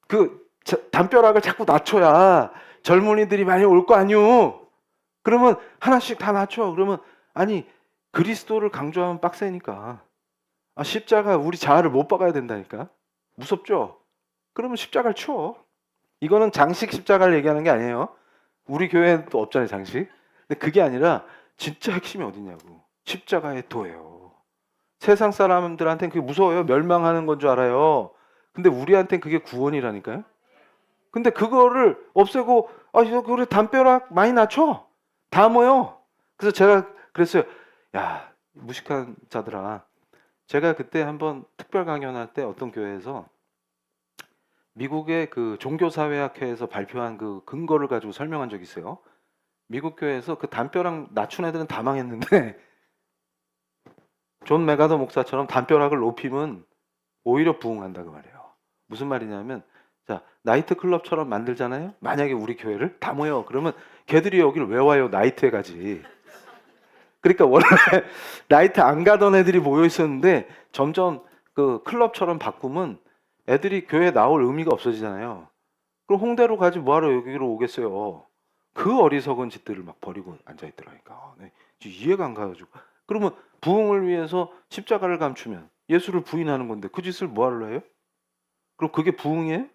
그 담벼락을 자꾸 낮춰야 젊은이들이 많이 올 거 아니오. 그러면 하나씩 다 낮춰. 그러면 아니 그리스도를 강조하면 빡세니까 십자가 우리 자아를 못 박아야 된다니까. 무섭죠? 그러면 십자가를 쳐. 이거는 장식 십자가를 얘기하는 게 아니에요. 우리 교회는 또 없잖아요 장식. 근데 그게 아니라 진짜 핵심이 어디냐고. 십자가의 도예요. 세상 사람들한테는 그게 무서워요. 멸망하는 건 줄 알아요. 근데 우리한테는 그게 구원이라니까요. 근데 그거를 없애고 이거 그래 담벼락 많이 낮춰. 다 모여. 그래서 제가 그랬어요. 야, 무식한 자들아. 제가 그때 한번 특별 강연할 때 어떤 교회에서 미국의 그 종교사회학회에서 발표한 그 근거를 가지고 설명한 적이 있어요. 미국 교회에서 그 담벼락 낮춘 애들은 다 망했는데 존 메가더 목사처럼 담벼락을 높이면 오히려 부흥한다 그 말이에요. 무슨 말이냐면 자, 나이트 클럽처럼 만들잖아요. 만약에 우리 교회를 다 모여. 그러면 걔들이 여기를 왜 와요? 나이트에 가지. 그러니까 원래 나이트 안 가던 애들이 모여 있었는데 점점 그 클럽처럼 바꾸면 애들이 교회에 나올 의미가 없어지잖아요. 그럼 홍대로 가지 뭐하러 여기로 오겠어요. 그 어리석은 짓들을 막 버리고 앉아있더라니까. 네. 이해가 안 가가지고. 그러면 부흥을 위해서 십자가를 감추면 예수를 부인하는 건데 그 짓을 뭐하러 해요? 그럼 그게 부흥이에요?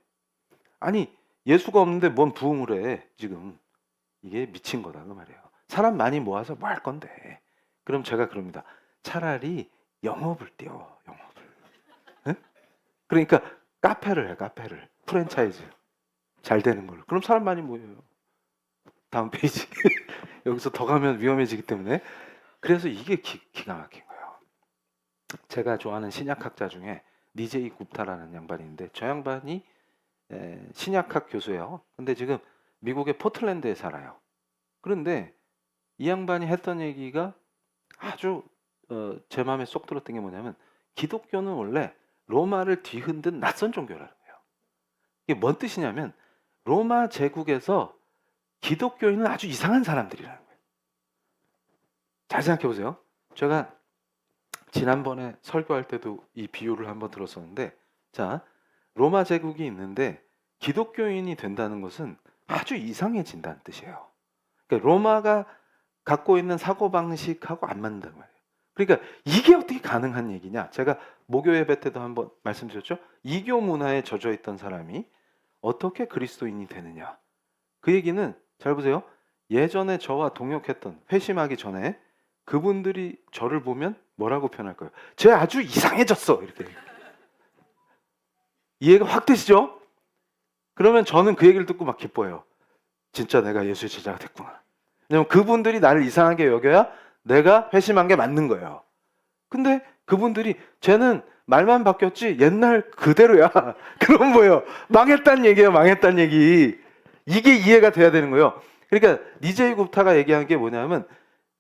아니 예수가 없는데 뭔 부흥을 해 지금. 이게 미친 거다 그 말이에요. 사람 많이 모아서 뭐 할 건데. 그럼 제가 그럽니다. 차라리 영업을 띄워. 영업을. 응? 그러니까 카페를 해. 카페를. 프랜차이즈. 잘 되는 걸로. 그럼 사람 많이 모여요. 다음 페이지. 여기서 더 가면 위험해지기 때문에. 그래서 이게 기가 막힌 거예요. 제가 좋아하는 신약학자 중에 니제이 굽타라는 양반이 있는데 저 양반이 신약학 교수예요. 근데 지금 미국의 포틀랜드에 살아요. 그런데 이 양반이 했던 얘기가 아주 제 마음에 쏙 들었던 게 뭐냐면 기독교는 원래 로마를 뒤흔든 낯선 종교라는 거예요. 이게 뭔 뜻이냐면 로마 제국에서 기독교인은 아주 이상한 사람들이라는 거예요. 잘 생각해 보세요. 제가 지난번에 설교할 때도 이 비유를 한번 들었었는데 자, 로마 제국이 있는데 기독교인이 된다는 것은 아주 이상해진다는 뜻이에요. 그러니까 로마가 갖고 있는 사고방식하고 안 맞는단 말이에요. 그러니까 이게 어떻게 가능한 얘기냐. 제가 목요 예배 때도 한번 말씀드렸죠. 이교 문화에 젖어 있던 사람이 어떻게 그리스도인이 되느냐. 그 얘기는 잘 보세요. 예전에 저와 동역했던 회심하기 전에 그분들이 저를 보면 뭐라고 표현할까요? 쟤 아주 이상해졌어. 이렇게. 이해가 확 되시죠? 그러면 저는 그 얘기를 듣고 막 기뻐해요. 진짜 내가 예수의 제자가 됐구나. 왜냐면 그분들이 나를 이상하게 여겨야 내가 회심한 게 맞는 거예요. 근데 그분들이 쟤는 말만 바뀌었지 옛날 그대로야. 그럼 뭐예요? 망했단 얘기예요. 망했단 얘기. 이게 이해가 돼야 되는 거예요. 그러니까 니제이 굽타가 얘기한 게 뭐냐면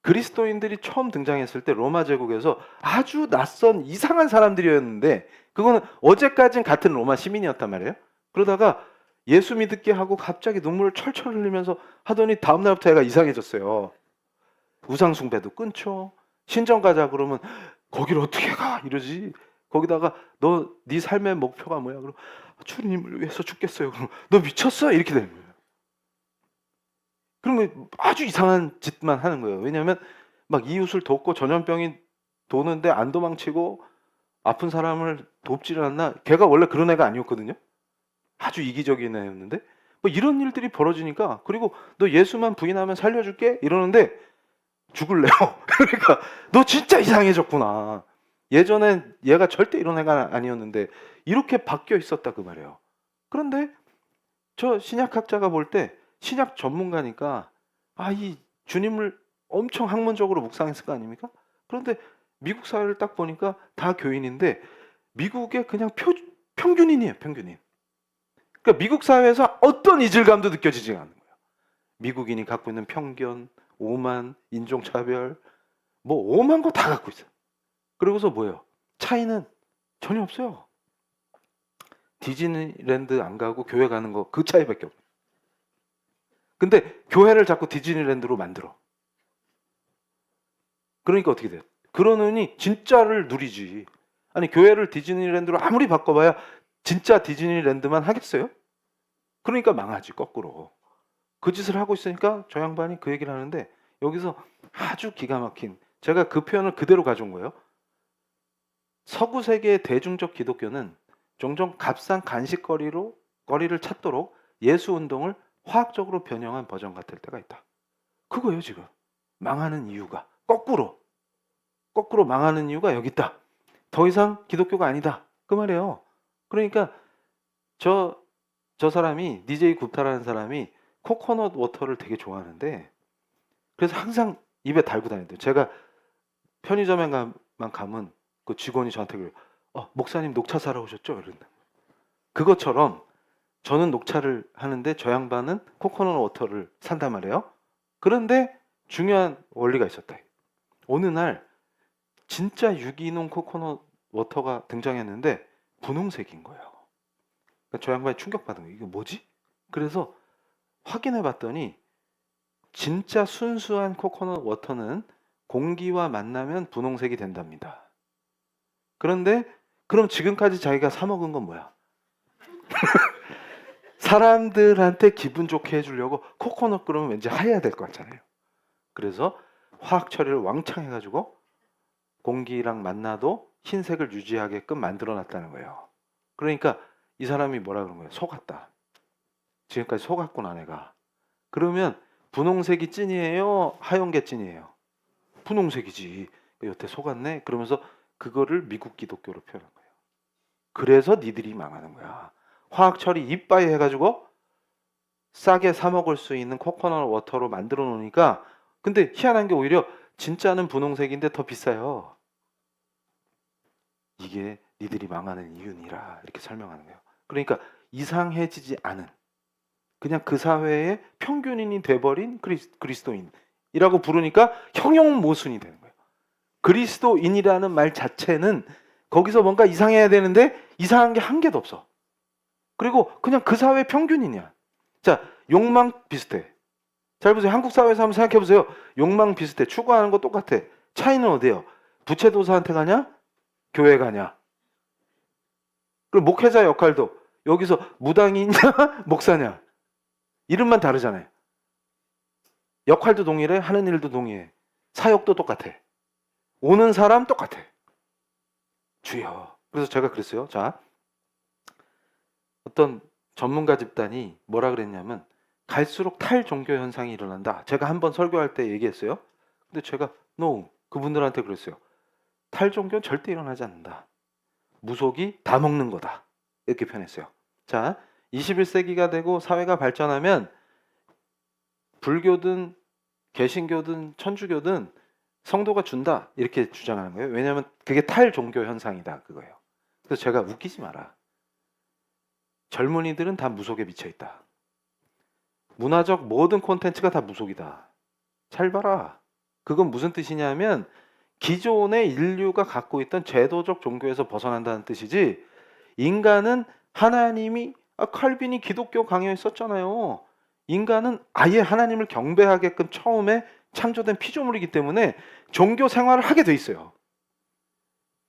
그리스도인들이 처음 등장했을 때 로마 제국에서 아주 낯선 이상한 사람들이었는데 그거는 어제까지는 같은 로마 시민이었단 말이에요. 그러다가 예수 믿게 하고 갑자기 눈물을 철철 흘리면서 하더니 다음 날부터 애가 이상해졌어요. 우상 숭배도 끊죠. 신전 가자 그러면 거기를 어떻게 가 이러지. 거기다가 너 네 삶의 목표가 뭐야? 그럼 주님을 위해서 죽겠어요. 그럼 너 미쳤어? 이렇게 되는 거예요. 그러면 아주 이상한 짓만 하는 거예요. 왜냐하면 막 이웃을 돕고 전염병이 도는데 안 도망치고 아픈 사람을 돕지를 않나. 걔가 원래 그런 애가 아니었거든요. 아주 이기적인 애였는데 뭐 이런 일들이 벌어지니까 그리고 너 예수만 부인하면 살려줄게 이러는데 죽을래요. 그러니까 너 진짜 이상해졌구나. 예전엔 얘가 절대 이런 애가 아니었는데 이렇게 바뀌어 있었다 그 말이에요. 그런데 저 신약학자가 볼 때 신약 전문가니까 이 주님을 엄청 학문적으로 묵상했을 거 아닙니까? 그런데 미국 사회를 딱 보니까 다 교인인데 미국의 그냥 평균인이에요. 평균인. 그러니까 미국 사회에서 어떤 이질감도 느껴지지 않는 거예요. 미국인이 갖고 있는 편견, 오만, 인종차별 뭐 오만 거 다 갖고 있어요. 그러고서 뭐예요? 차이는 전혀 없어요. 디즈니랜드 안 가고 교회 가는 거 그 차이밖에 없어요. 근데 교회를 자꾸 디즈니랜드로 만들어. 그러니까 어떻게 돼요? 그러느니 진짜를 누리지. 아니 교회를 디즈니랜드로 아무리 바꿔봐야 진짜 디즈니랜드만 하겠어요? 그러니까 망하지 거꾸로. 그 짓을 하고 있으니까 저 양반이 그 얘기를 하는데 여기서 아주 기가 막힌 제가 그 표현을 그대로 가져온 거예요. 서구 세계의 대중적 기독교는 종종 값싼 거리를 찾도록 예수 운동을 화학적으로 변형한 버전 같을 때가 있다. 그거예요 지금. 망하는 이유가 거꾸로 망하는 이유가 여기 있다. 더 이상 기독교가 아니다. 그 말이에요. 그러니까 저 사람이 니제이 굽타라는 사람이 코코넛 워터를 되게 좋아하는데 그래서 항상 입에 달고 다니대요. 제가 편의점에만 가면 그 직원이 저한테 그래요. 목사님 녹차 사러 오셨죠? 이런다. 그것처럼 저는 녹차를 하는데 저 양반은 코코넛 워터를 산단 말이에요. 그런데 중요한 원리가 있었다. 어느 날 진짜 유기농 코코넛 워터가 등장했는데 분홍색인 거예요. 그러니까 저 양반이 충격받은 거예요. 이게 뭐지? 그래서 확인해 봤더니 진짜 순수한 코코넛 워터는 공기와 만나면 분홍색이 된답니다. 그런데 그럼 지금까지 자기가 사 먹은 건 뭐야? 사람들한테 기분 좋게 해주려고 코코넛 그러면 왠지 하얘야 될 것 같잖아요. 그래서 화학 처리를 왕창 해가지고 공기랑 만나도 흰색을 유지하게끔 만들어놨다는 거예요. 그러니까 이 사람이 뭐라 그런 거예요? 속았다. 지금까지 속았구나 내가. 그러면 분홍색이 찐이에요? 하얀 게 찐이에요? 분홍색이지. 여태 속았네? 그러면서 그거를 미국 기독교로 표현한 거예요. 그래서 니들이 망하는 거야. 화학 처리 이빠이 해가지고 싸게 사 먹을 수 있는 코코넛 워터로 만들어 놓으니까 근데 희한한 게 오히려 진짜는 분홍색인데 더 비싸요. 이게 니들이 망하는 이유니라 이렇게 설명하는 거예요. 그러니까 이상해지지 않은 그냥 그 사회의 평균인이 돼버린 그리스도인이라고 부르니까 형용모순이 되는 거예요. 그리스도인이라는 말 자체는 거기서 뭔가 이상해야 되는데 이상한 게 한 개도 없어. 그리고 그냥 그 사회 평균이냐. 자, 욕망 비슷해. 잘 보세요. 한국 사회에서 한번 생각해 보세요. 욕망 비슷해. 추구하는 거 똑같아. 차이는 어디예요? 부채도사한테 가냐? 교회 가냐? 그리고 목회자 역할도 여기서 무당이냐? 목사냐? 이름만 다르잖아요. 역할도 동일해. 하는 일도 동일해. 사역도 똑같아. 오는 사람 똑같아. 주여. 그래서 제가 그랬어요. 자, 어떤 전문가 집단이 뭐라 그랬냐면 갈수록 탈종교 현상이 일어난다. 제가 한번 설교할 때 얘기했어요. 근데 제가 no, 그분들한테 그랬어요. 탈종교는 절대 일어나지 않는다. 무속이 다 먹는 거다. 이렇게 표현했어요. 자, 21세기가 되고 사회가 발전하면 불교든 개신교든 천주교든 성도가 준다. 이렇게 주장하는 거예요. 왜냐하면 그게 탈종교 현상이다. 그거예요. 그래서 제가 웃기지 마라. 젊은이들은 다 무속에 미쳐있다. 문화적 모든 콘텐츠가 다 무속이다. 잘 봐라. 그건 무슨 뜻이냐면 기존의 인류가 갖고 있던 제도적 종교에서 벗어난다는 뜻이지 인간은 하나님이 칼빈이 기독교 강요에 썼잖아요. 인간은 아예 하나님을 경배하게끔 처음에 창조된 피조물이기 때문에 종교 생활을 하게 돼 있어요.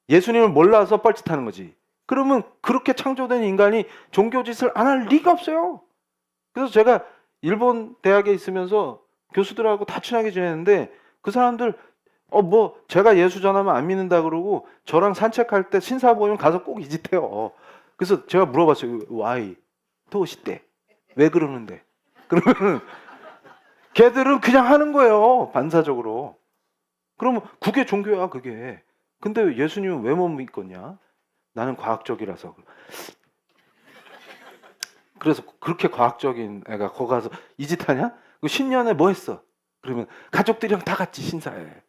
예수님을 몰라서 뻘짓하는 거지. 그러면 그렇게 창조된 인간이 종교짓을 안 할 리가 없어요. 그래서 제가 일본 대학에 있으면서 교수들하고 다 친하게 지냈는데 그 사람들 제가 예수 전하면 안 믿는다 그러고 저랑 산책할 때 신사 보면 가서 꼭 이 짓 해요. 그래서 제가 물어봤어요. Why? 도시대. 왜 그러는데? 그러면 걔들은 그냥 하는 거예요. 반사적으로. 그러면 그게 종교야 그게. 근데 예수님은 왜 못 믿겠냐? 나는 과학적이라서. 그래서 그렇게 과학적인 애가 거기 가서 이 짓 하냐? 신년에 뭐 했어? 그러면 가족들이랑 다 같이 신사해.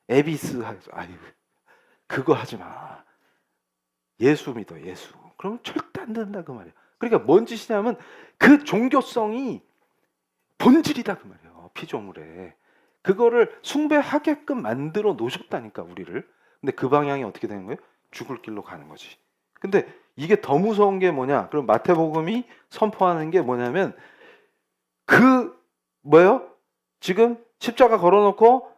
에비스 하죠. 아유, 그거 하지 마. 예수 믿어, 예수. 그러면 절대 안 된다 그 말이야. 그러니까 뭔 짓이냐면 그 종교성이 본질이다 그 말이에요. 피조물에. 그거를 숭배하게끔 만들어 놓으셨다니까 우리를. 근데 그 방향이 어떻게 되는 거예요? 죽을 길로 가는 거지. 근데 이게 더 무서운 게 뭐냐? 그럼 마태복음이 선포하는 게 뭐냐면 지금 십자가 걸어놓고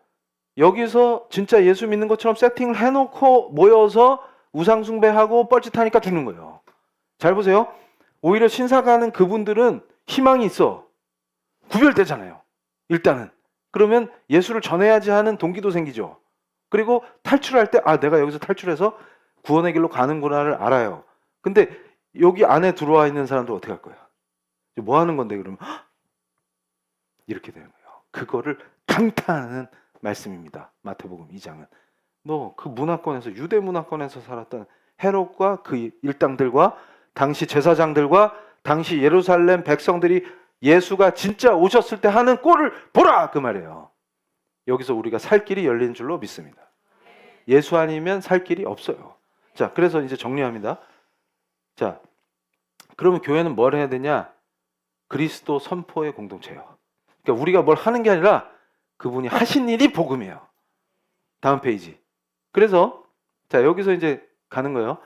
여기서 진짜 예수 믿는 것처럼 세팅을 해놓고 모여서 우상 숭배하고 뻘짓하니까 죽는 거예요. 잘 보세요. 오히려 신사 가는 그분들은 희망이 있어. 구별되잖아요. 일단은. 그러면 예수를 전해야지 하는 동기도 생기죠. 그리고 탈출할 때 내가 여기서 탈출해서 구원의 길로 가는구나를 알아요. 근데 여기 안에 들어와 있는 사람들 어떻게 할 거야? 뭐 하는 건데 그러면 이렇게 되는 거예요. 그거를 강타하는 말씀입니다. 마태복음 2장은. 너 그 문화권에서 유대 문화권에서 살았던 헤롯과 그 일당들과 당시 제사장들과 당시 예루살렘 백성들이 예수가 진짜 오셨을 때 하는 꼴을 보라 그 말이에요. 여기서 우리가 살 길이 열린 줄로 믿습니다. 예수 아니면 살 길이 없어요. 자, 그래서 이제 정리합니다. 자, 그러면 교회는 뭘 해야 되냐? 그리스도 선포의 공동체예요. 그러니까 우리가 뭘 하는 게 아니라 그분이 하신 일이 복음이에요. 다음 페이지. 그래서 자, 여기서 이제 가는 거예요.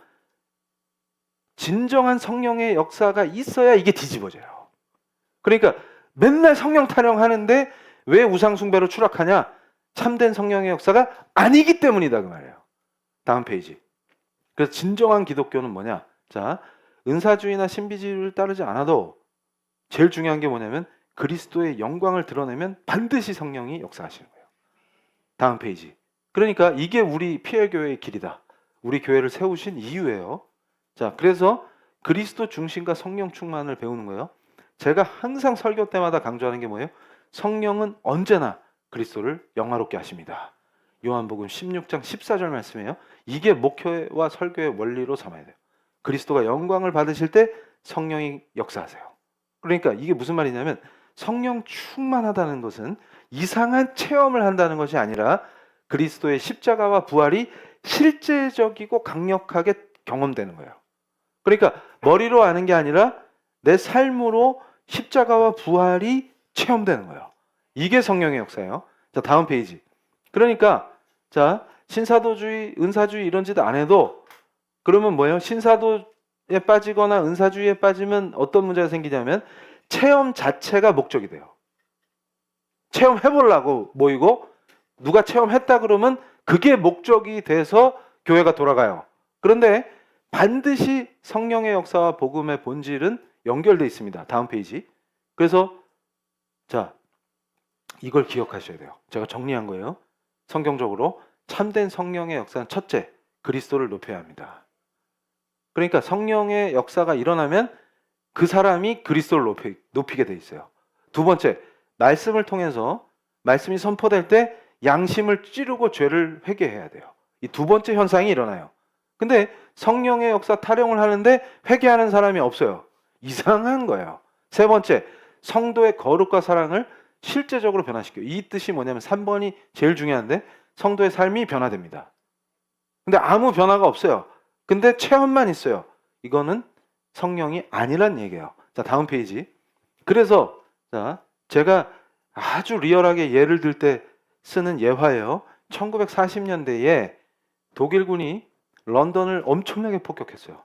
진정한 성령의 역사가 있어야 이게 뒤집어져요. 그러니까 맨날 성령 타령하는데 왜 우상숭배로 추락하냐? 참된 성령의 역사가 아니기 때문이다 그 말이에요. 다음 페이지. 그래서 진정한 기독교는 뭐냐? 자, 은사주의나 신비주의를 따르지 않아도 제일 중요한 게 뭐냐면 그리스도의 영광을 드러내면 반드시 성령이 역사하시는 거예요. 다음 페이지. 그러니까 이게 우리 PL교회의 길이다. 우리 교회를 세우신 이유예요. 자, 그래서 그리스도 중심과 성령 충만을 배우는 거예요. 제가 항상 설교 때마다 강조하는 게 뭐예요? 성령은 언제나 그리스도를 영화롭게 하십니다. 요한복음 16장 14절 말씀이에요. 이게 목회와 설교의 원리로 삼아야 돼요. 그리스도가 영광을 받으실 때 성령이 역사하세요. 그러니까 이게 무슨 말이냐면 성령 충만하다는 것은 이상한 체험을 한다는 것이 아니라 그리스도의 십자가와 부활이 실제적이고 강력하게 경험되는 거예요. 그러니까 머리로 아는 게 아니라 내 삶으로 십자가와 부활이 체험되는 거예요. 이게 성령의 역사예요. 자, 다음 페이지. 그러니까 자, 신사도주의, 은사주의 이런 짓 안 해도 그러면 뭐예요? 신사도에 빠지거나 은사주의에 빠지면 어떤 문제가 생기냐면 체험 자체가 목적이 돼요. 체험해보려고 모이고 누가 체험했다 그러면 그게 목적이 돼서 교회가 돌아가요. 그런데 반드시 성령의 역사와 복음의 본질은 연결되어 있습니다. 다음 페이지. 그래서 자, 이걸 기억하셔야 돼요. 제가 정리한 거예요. 성경적으로 참된 성령의 역사는 첫째, 그리스도를 높여야 합니다. 그러니까 성령의 역사가 일어나면 그 사람이 그리스도를 높이게 돼 있어요. 두 번째, 말씀을 통해서 말씀이 선포될 때 양심을 찌르고 죄를 회개해야 돼요. 이 두 번째 현상이 일어나요. 근데 성령의 역사 타령을 하는데 회개하는 사람이 없어요. 이상한 거예요. 세 번째, 성도의 거룩과 사랑을 실제적으로 변화시켜요. 이 뜻이 뭐냐면 3번이 제일 중요한데 성도의 삶이 변화됩니다. 근데 아무 변화가 없어요. 근데 체험만 있어요. 이거는 성령이 아니란 얘기예요. 자, 다음 페이지. 그래서 자, 제가 아주 리얼하게 예를 들 때 쓰는 예화예요. 1940년대에 독일군이 런던을 엄청나게 폭격했어요.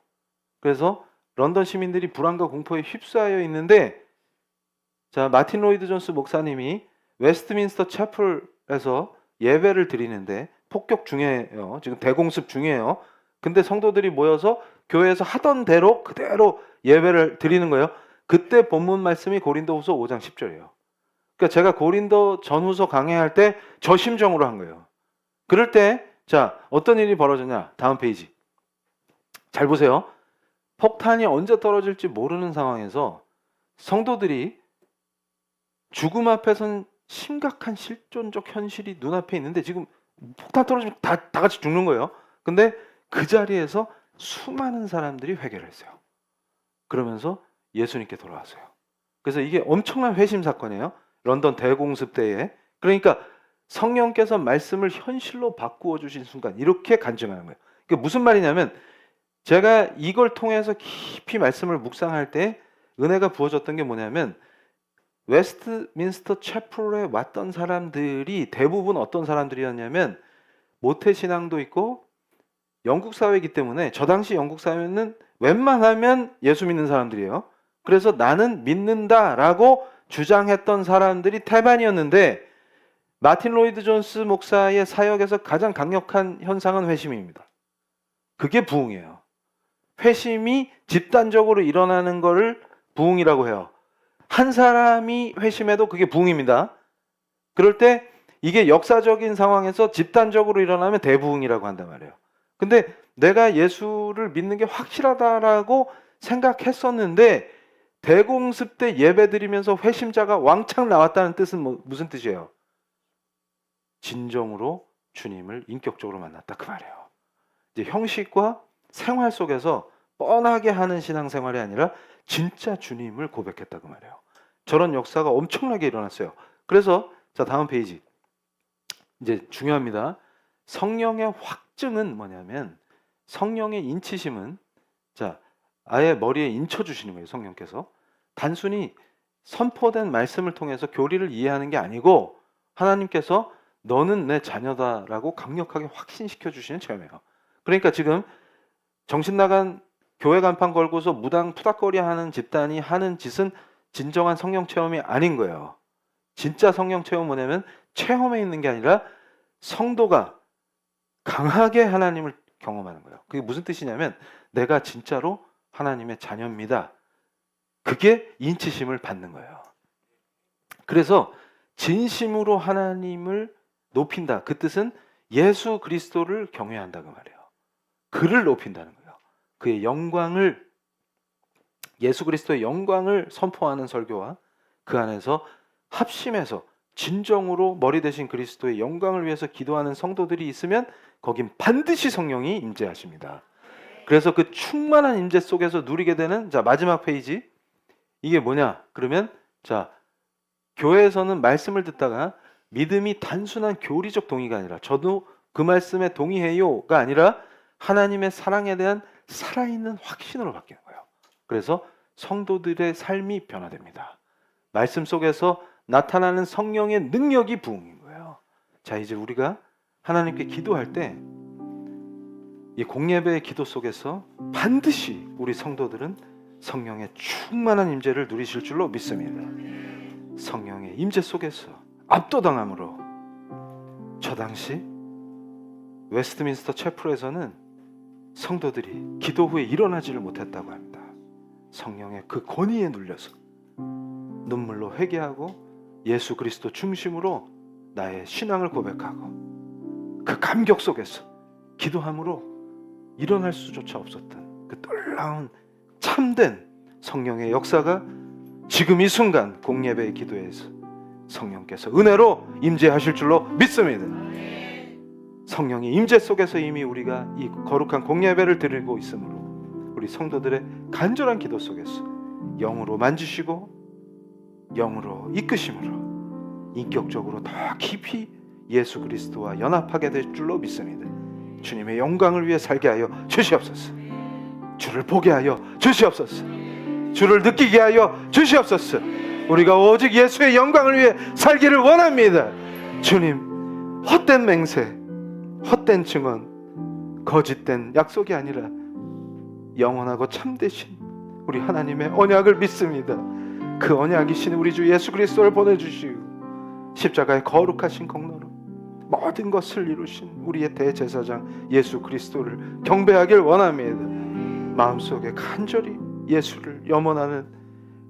그래서 런던 시민들이 불안과 공포에 휩싸여 있는데 자, 마틴 로이드 존스 목사님이 웨스트민스터 채플에서 예배를 드리는데 폭격 중이에요. 지금 대공습 중이에요. 근데 성도들이 모여서 교회에서 하던 대로 그대로 예배를 드리는 거예요. 그때 본문 말씀이 고린도후서 5장 10절이에요. 그러니까 제가 고린도 전후서 강해할 때 저 심정으로 한 거예요. 그럴 때 자, 어떤 일이 벌어졌냐? 다음 페이지. 잘 보세요. 폭탄이 언제 떨어질지 모르는 상황에서 성도들이 죽음 앞에선 심각한 실존적 현실이 눈앞에 있는데 지금 폭탄 떨어지면 다 같이 죽는 거예요. 근데 그 자리에서 수많은 사람들이 회개를 했어요. 그러면서 예수님께 돌아왔어요. 그래서 이게 엄청난 회심 사건이에요. 런던 대공습 때에. 그러니까 성령께서 말씀을 현실로 바꾸어 주신 순간 이렇게 간증하는 거예요. 그게 무슨 말이냐면 제가 이걸 통해서 깊이 말씀을 묵상할 때 은혜가 부어졌던 게 뭐냐면 웨스트민스터 채플에 왔던 사람들이 대부분 어떤 사람들이었냐면 모태신앙도 있고 영국 사회이기 때문에 저 당시 영국 사회는 웬만하면 예수 믿는 사람들이에요. 그래서 나는 믿는다라고 주장했던 사람들이 태반이었는데 마틴 로이드 존스 목사의 사역에서 가장 강력한 현상은 회심입니다. 그게 부흥이에요. 회심이 집단적으로 일어나는 것을 부흥이라고 해요. 한 사람이 회심해도 그게 부흥입니다. 그럴 때 이게 역사적인 상황에서 집단적으로 일어나면 대부흥이라고 한단 말이에요. 근데 내가 예수를 믿는 게 확실하다라고 생각했었는데 대공습 때 예배드리면서 회심자가 왕창 나왔다는 뜻은 무슨 뜻이에요? 진정으로 주님을 인격적으로 만났다 그 말이에요. 이제 형식과 생활 속에서 뻔하게 하는 신앙생활이 아니라 진짜 주님을 고백했다 그 말이에요. 저런 역사가 엄청나게 일어났어요. 그래서 자, 다음 페이지. 이제 중요합니다. 성령의 확증은 뭐냐면, 성령의 인치심은, 자, 아예 머리에 인쳐 주시는 거예요. 성령께서 단순히 선포된 말씀을 통해서 교리를 이해하는 게 아니고, 하나님께서 너는 내 자녀다라고 강력하게 확신시켜 주시는 체험이에요. 그러니까 지금 정신 나간 교회 간판 걸고서 무당 투닥거리 하는 집단이 하는 짓은 진정한 성령 체험이 아닌 거예요. 진짜 성령 체험은 뭐냐면, 체험에 있는 게 아니라 성도가 강하게 하나님을 경험하는 거예요. 그게 무슨 뜻이냐면, 내가 진짜로 하나님의 자녀입니다. 그게 인치심을 받는 거예요. 그래서 진심으로 하나님을 높인다. 그 뜻은 예수 그리스도를 경외한다 그 말이에요. 그를 높인다는 거예요. 그의 영광을, 예수 그리스도의 영광을 선포하는 설교와 그 안에서 합심해서 진정으로 머리 대신 그리스도의 영광을 위해서 기도하는 성도들이 있으면 거긴 반드시 성령이 임재하십니다. 그래서 그 충만한 임재 속에서 누리게 되는, 자, 마지막 페이지. 이게 뭐냐? 그러면 자, 교회에서는 말씀을 듣다가 믿음이 단순한 교리적 동의가 아니라, 저도 그 말씀에 동의해요가 아니라 하나님의 사랑에 대한 살아있는 확신으로 바뀌는 거예요. 그래서 성도들의 삶이 변화됩니다. 말씀 속에서 나타나는 성령의 능력이 부흥인 거예요. 자, 이제 우리가 하나님께 기도할 때 이 공예배의 기도 속에서 반드시 우리 성도들은 성령의 충만한 임재를 누리실 줄로 믿습니다. 성령의 임재 속에서 압도당함으로, 저 당시 웨스트민스터 채플에서는 성도들이 기도 후에 일어나지를 못했다고 합니다. 성령의 그 권위에 눌려서 눈물로 회개하고 예수 그리스도 중심으로 나의 신앙을 고백하고 그 감격 속에서 기도함으로 일어날 수조차 없었던 그 놀라운 참된 성령의 역사가 지금 이 순간 공예배의 기도에서 성령께서 은혜로 임재하실 줄로 믿습니다. 성령의 임재 속에서 이미 우리가 이 거룩한 공예배를 드리고 있으므로 우리 성도들의 간절한 기도 속에서 영으로 만지시고 영으로 이끄심으로 인격적으로 더 깊이 예수 그리스도와 연합하게 될 줄로 믿습니다. 주님의 영광을 위해 살게 하여 주시옵소서. 주를 보게 하여 주시옵소서. 주를 느끼게 하여 주시옵소서. 우리가 오직 예수의 영광을 위해 살기를 원합니다. 주님, 헛된 맹세, 헛된 증언, 거짓된 약속이 아니라 영원하고 참되신 우리 하나님의 언약을 믿습니다. 그 언약이신 우리 주 예수 그리스도를 보내주시고 십자가의 거룩하신 공로로 모든 것을 이루신 우리의 대제사장 예수 그리스도를 경배하길 원합니다. 마음속에 간절히 예수를 염원하는,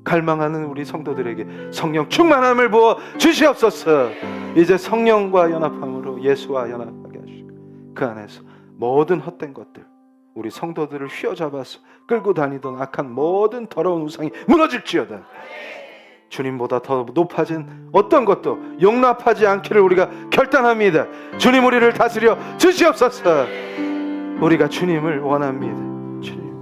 갈망하는 우리 성도들에게 성령 충만함을 부어 주시옵소서. 이제 성령과 연합함으로 예수와 연합하게 하시고 그 안에서 모든 헛된 것들, 우리 성도들을 휘어잡아서 끌고 다니던 악한 모든 더러운 우상이 무너질지어다. 주님보다 더 높아진 어떤 것도 용납하지 않기를 우리가 결단합니다. 주님, 우리를 다스려 주시옵소서. 우리가 주님을 원합니다. 주님,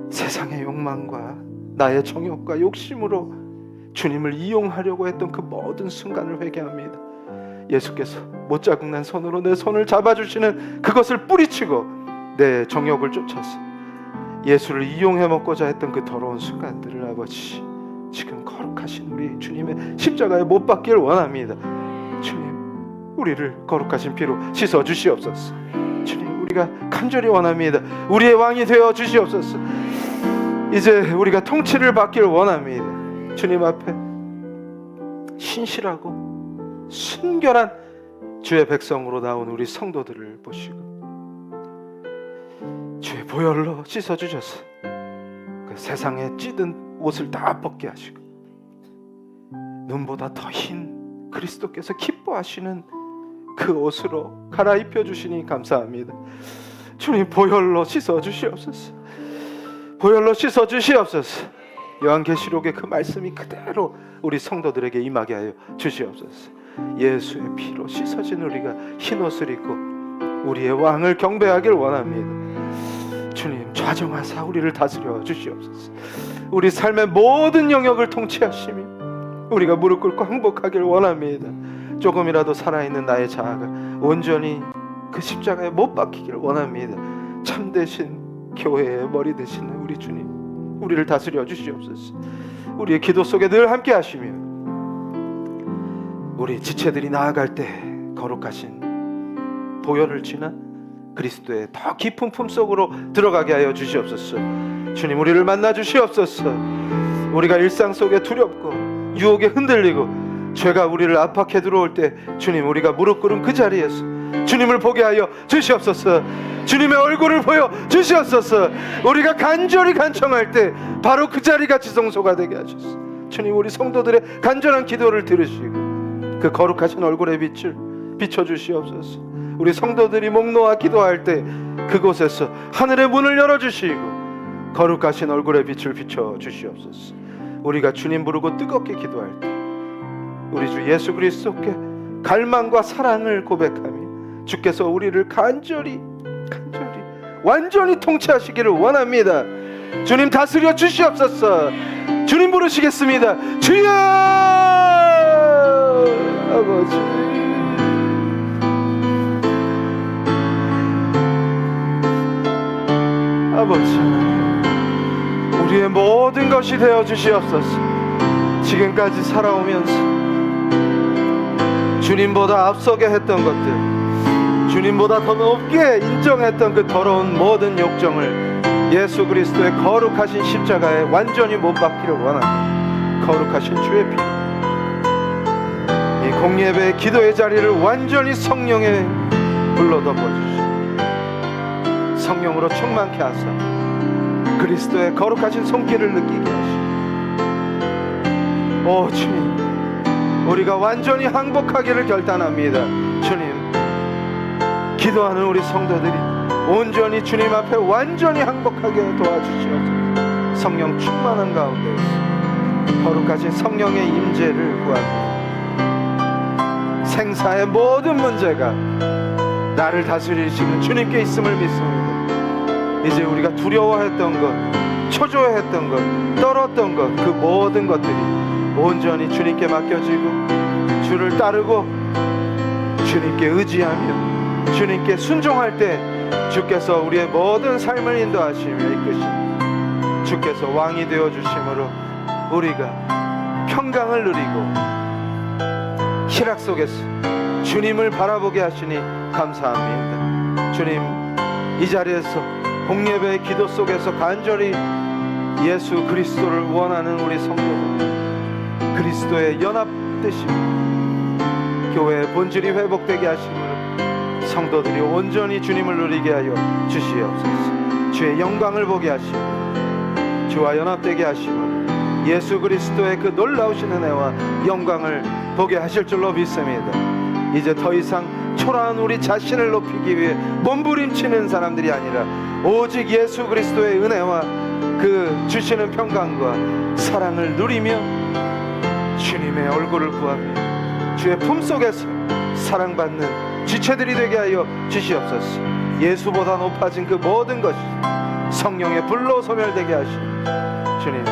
세상의 욕망과 나의 정욕과 욕심으로 주님을 이용하려고 했던 그 모든 순간을 회개합니다. 예수께서 못자국난 손으로 내 손을 잡아주시는 그것을 뿌리치고 내 정욕을 쫓아서 예수를 이용해 먹고자 했던 그 더러운 순간들을 아버지, 지금 거룩하신 우리 주님의 십자가에 못 박기를 원합니다. 주님, 우리를 거룩하신 피로 씻어 주시옵소서. 주님, 우리가 간절히 원합니다. 우리의 왕이 되어 주시옵소서. 이제 우리가 통치를 받기를 원합니다. 주님 앞에 신실하고 순결한 주의 백성으로 나온 우리 성도들을 보시고 주의 보혈로 씻어주셔서 그 세상에 찌든 옷을 다 벗게 하시고 눈보다 더 흰 그리스도께서 기뻐하시는 그 옷으로 갈아입혀 주시니 감사합니다. 주님, 보혈로 씻어주시옵소서. 보혈로 씻어주시옵소서. 요한계시록의 그 말씀이 그대로 우리 성도들에게 임하게 하여 주시옵소서. 예수의 피로 씻어진 우리가 흰 옷을 입고 우리의 왕을 경배하길 원합니다. 주님, 좌정하사 우리를 다스려 주시옵소서. 우리 삶의 모든 영역을 통치하시며 우리가 무릎 꿇고 항복하길 원합니다. 조금이라도 살아있는 나의 자아가 온전히 그 십자가에 못 박히기를 원합니다. 참되신 교회의 머리 되시는 우리 주님, 우리를 다스려 주시옵소서. 우리의 기도 속에 늘 함께 하시며 우리 지체들이 나아갈 때 거룩하신 보혈을 지나 그리스도의 더 깊은 품속으로 들어가게 하여 주시옵소서. 주님, 우리를 만나 주시옵소서. 우리가 일상 속에 두렵고 유혹에 흔들리고 죄가 우리를 압박해 들어올 때 주님, 우리가 무릎 꿇은 그 자리에서 주님을 보게 하여 주시옵소서. 주님의 얼굴을 보여 주시옵소서. 우리가 간절히 간청할 때 바로 그 자리가 지성소가 되게 하소서. 주님, 우리 성도들의 간절한 기도를 들으시고 그 거룩하신 얼굴의 빛을 비춰주시옵소서. 우리 성도들이 목 놓아 기도할 때 그곳에서 하늘의 문을 열어주시고 거룩하신 얼굴의 빛을 비춰주시옵소서. 우리가 주님 부르고 뜨겁게 기도할 때 우리 주 예수 그리스도께 갈망과 사랑을 고백하며 주께서 우리를 간절히 완전히 통치하시기를 원합니다. 주님, 다스려 주시옵소서. 주님 부르시겠습니다. 주여! 아버지, 아버지, 우리의 모든 것이 되어 주시옵소서. 지금까지 살아오면서 주님보다 앞서게 했던 것들, 주님보다 더 높게 인정했던 그 더러운 모든 욕정을 예수 그리스도의 거룩하신 십자가에 완전히 못 박기를 원합니다. 거룩하신 주의 피, 이 공예배의 기도의 자리를 완전히 성령에 불러 덮어주시고 성령으로 충만케 하사 그리스도의 거룩하신 손길을 느끼게 하시고, 오 주님, 우리가 완전히 항복하기를 결단합니다. 주님, 기도하는 우리 성도들이 온전히 주님 앞에 완전히 항복하게 도와주시옵소서. 성령 충만한 가운데서 거룩하신 성령의 임재를 구합니다. 생사의 모든 문제가 나를 다스리시는 주님께 있음을 믿습니다. 이제 우리가 두려워했던 것, 초조해했던 것, 떨었던 것, 그 모든 것들이 온전히 주님께 맡겨지고 주를 따르고 주님께 의지하며 주님께 순종할 때 주께서 우리의 모든 삶을 인도하시며 이끄시며 주께서 왕이 되어 주심으로 우리가 평강을 누리고 희락 속에서 주님을 바라보게 하시니 감사합니다. 주님, 이 자리에서 공예배의 기도 속에서 간절히 예수 그리스도를 원하는 우리 성도들, 그리스도의 연합되심, 교회의 본질이 회복되게 하심으로 성도들이 온전히 주님을 누리게 하여 주시옵소서. 주의 영광을 보게 하시고 주와 연합되게 하시고 예수 그리스도의 그 놀라우신 은혜와 영광을 보게 하실 줄로 믿습니다. 이제 더 이상 초라한 우리 자신을 높이기 위해 몸부림치는 사람들이 아니라 오직 예수 그리스도의 은혜와 그 주시는 평강과 사랑을 누리며 주님의 얼굴을 구하며 주의 품속에서 사랑받는 지체들이 되게 하여 주시옵소서. 예수보다 높아진 그 모든 것이 성령의 불로 소멸되게 하시니 주님,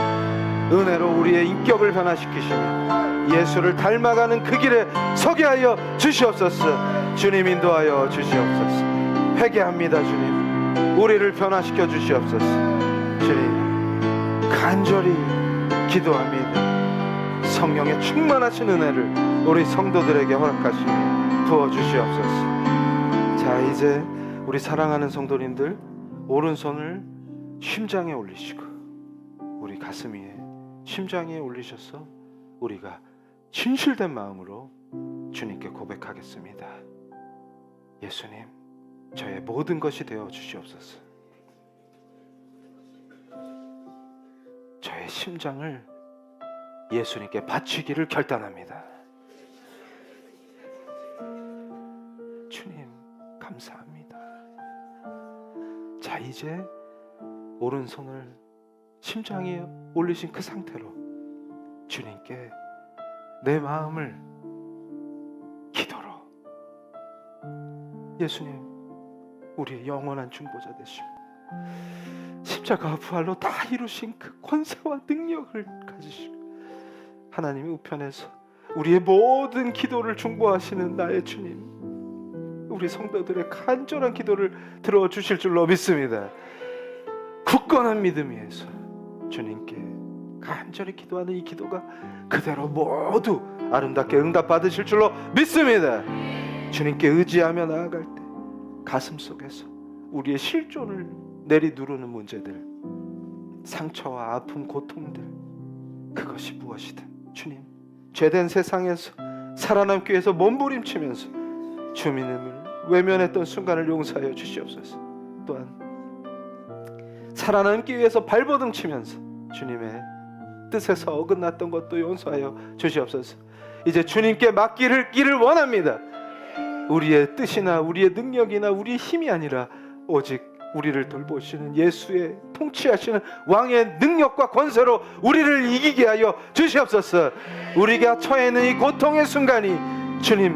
은혜로 우리의 인격을 변화시키시며 예수를 닮아가는 그 길에 서게 하여 주시옵소서. 주님, 인도하여 주시옵소서. 회개합니다. 주님, 우리를 변화시켜 주시옵소서. 주님, 간절히 기도합니다. 성령의 충만하신 은혜를 우리 성도들에게 허락하시며 부어주시옵소서. 자, 이제 우리 사랑하는 성도님들, 오른손을 심장에 올리시고 우리 가슴 위에 심장에 올리셔서 우리가 진실된 마음으로 주님께 고백하겠습니다. 예수님, 저의 모든 것이 되어 주시옵소서. 저의 심장을 예수님께 바치기를 결단합니다. 주님, 감사합니다. 자, 이제 오른손을 심장에 올리신 그 상태로 주님께 내 마음을 기도로, 예수님, 우리의 영원한 중보자 되시고 십자가와 부활로 다 이루신 그 권세와 능력을 가지시고 하나님의 우편에서 우리의 모든 기도를 중보하시는 나의 주님, 우리 성도들의 간절한 기도를 들어주실 줄로 믿습니다. 굳건한 믿음 위에서 주님께 간절히 기도하는 이 기도가 그대로 모두 아름답게 응답받으실 줄로 믿습니다. 주님께 의지하며 나아갈 때 가슴 속에서 우리의 실존을 내리 누르는 문제들, 상처와 아픔, 고통들, 그것이 무엇이든 주님, 죄된 세상에서 살아남기 위해서 몸부림치면서 주님을 외면했던 순간을 용서하여 주시옵소서. 또한 살아남기 위해서 발버둥 치면서 주님의 뜻에서 어긋났던 것도 용서하여 주시옵소서. 이제 주님께 맡기를 길을 원합니다. 우리의 뜻이나 우리의 능력이나 우리의 힘이 아니라 오직 우리를 돌보시는 예수의 통치하시는 왕의 능력과 권세로 우리를 이기게 하여 주시옵소서. 우리가 처해 있는 이 고통의 순간이 주님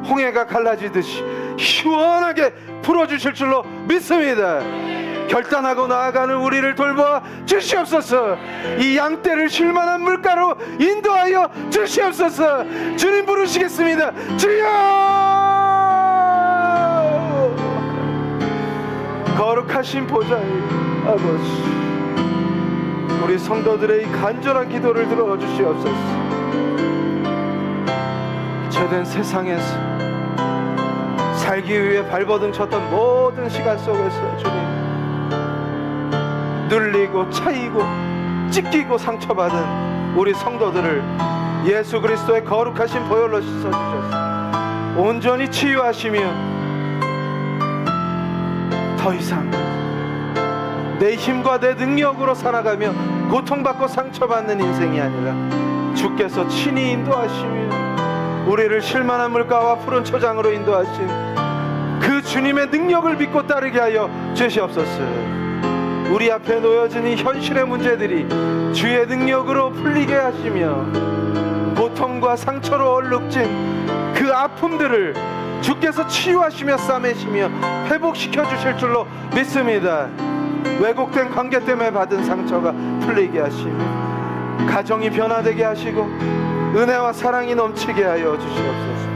홍해가 갈라지듯이 시원하게 풀어주실 줄로 믿습니다. 결단하고 나아가는 우리를 돌보아 주시옵소서. 이 양떼를 쉴만한 물가로 인도하여 주시옵소서. 주님 부르시겠습니다. 주여! 거룩하신 보좌의 아버지, 우리 성도들의 이 간절한 기도를 들어주시옵소서. 죄된 세상에서 살기 위해 발버둥 쳤던 모든 시간 속에서 주님 눌리고 차이고 찢기고 상처받은 우리 성도들을 예수 그리스도의 거룩하신 보혈로 씻어주셔서 온전히 치유하시며 더 이상 내 힘과 내 능력으로 살아가며 고통받고 상처받는 인생이 아니라 주께서 친히 인도하시며 우리를 쉴만한 물가와 푸른 초장으로 인도하신 그 주님의 능력을 믿고 따르게 하여 주시옵소서. 우리 앞에 놓여진 이 현실의 문제들이 주의 능력으로 풀리게 하시며 고통과 상처로 얼룩진 그 아픔들을 주께서 치유하시며 싸매시며 회복시켜 주실 줄로 믿습니다. 왜곡된 관계 때문에 받은 상처가 풀리게 하시며 가정이 변화되게 하시고 은혜와 사랑이 넘치게 하여 주시옵소서.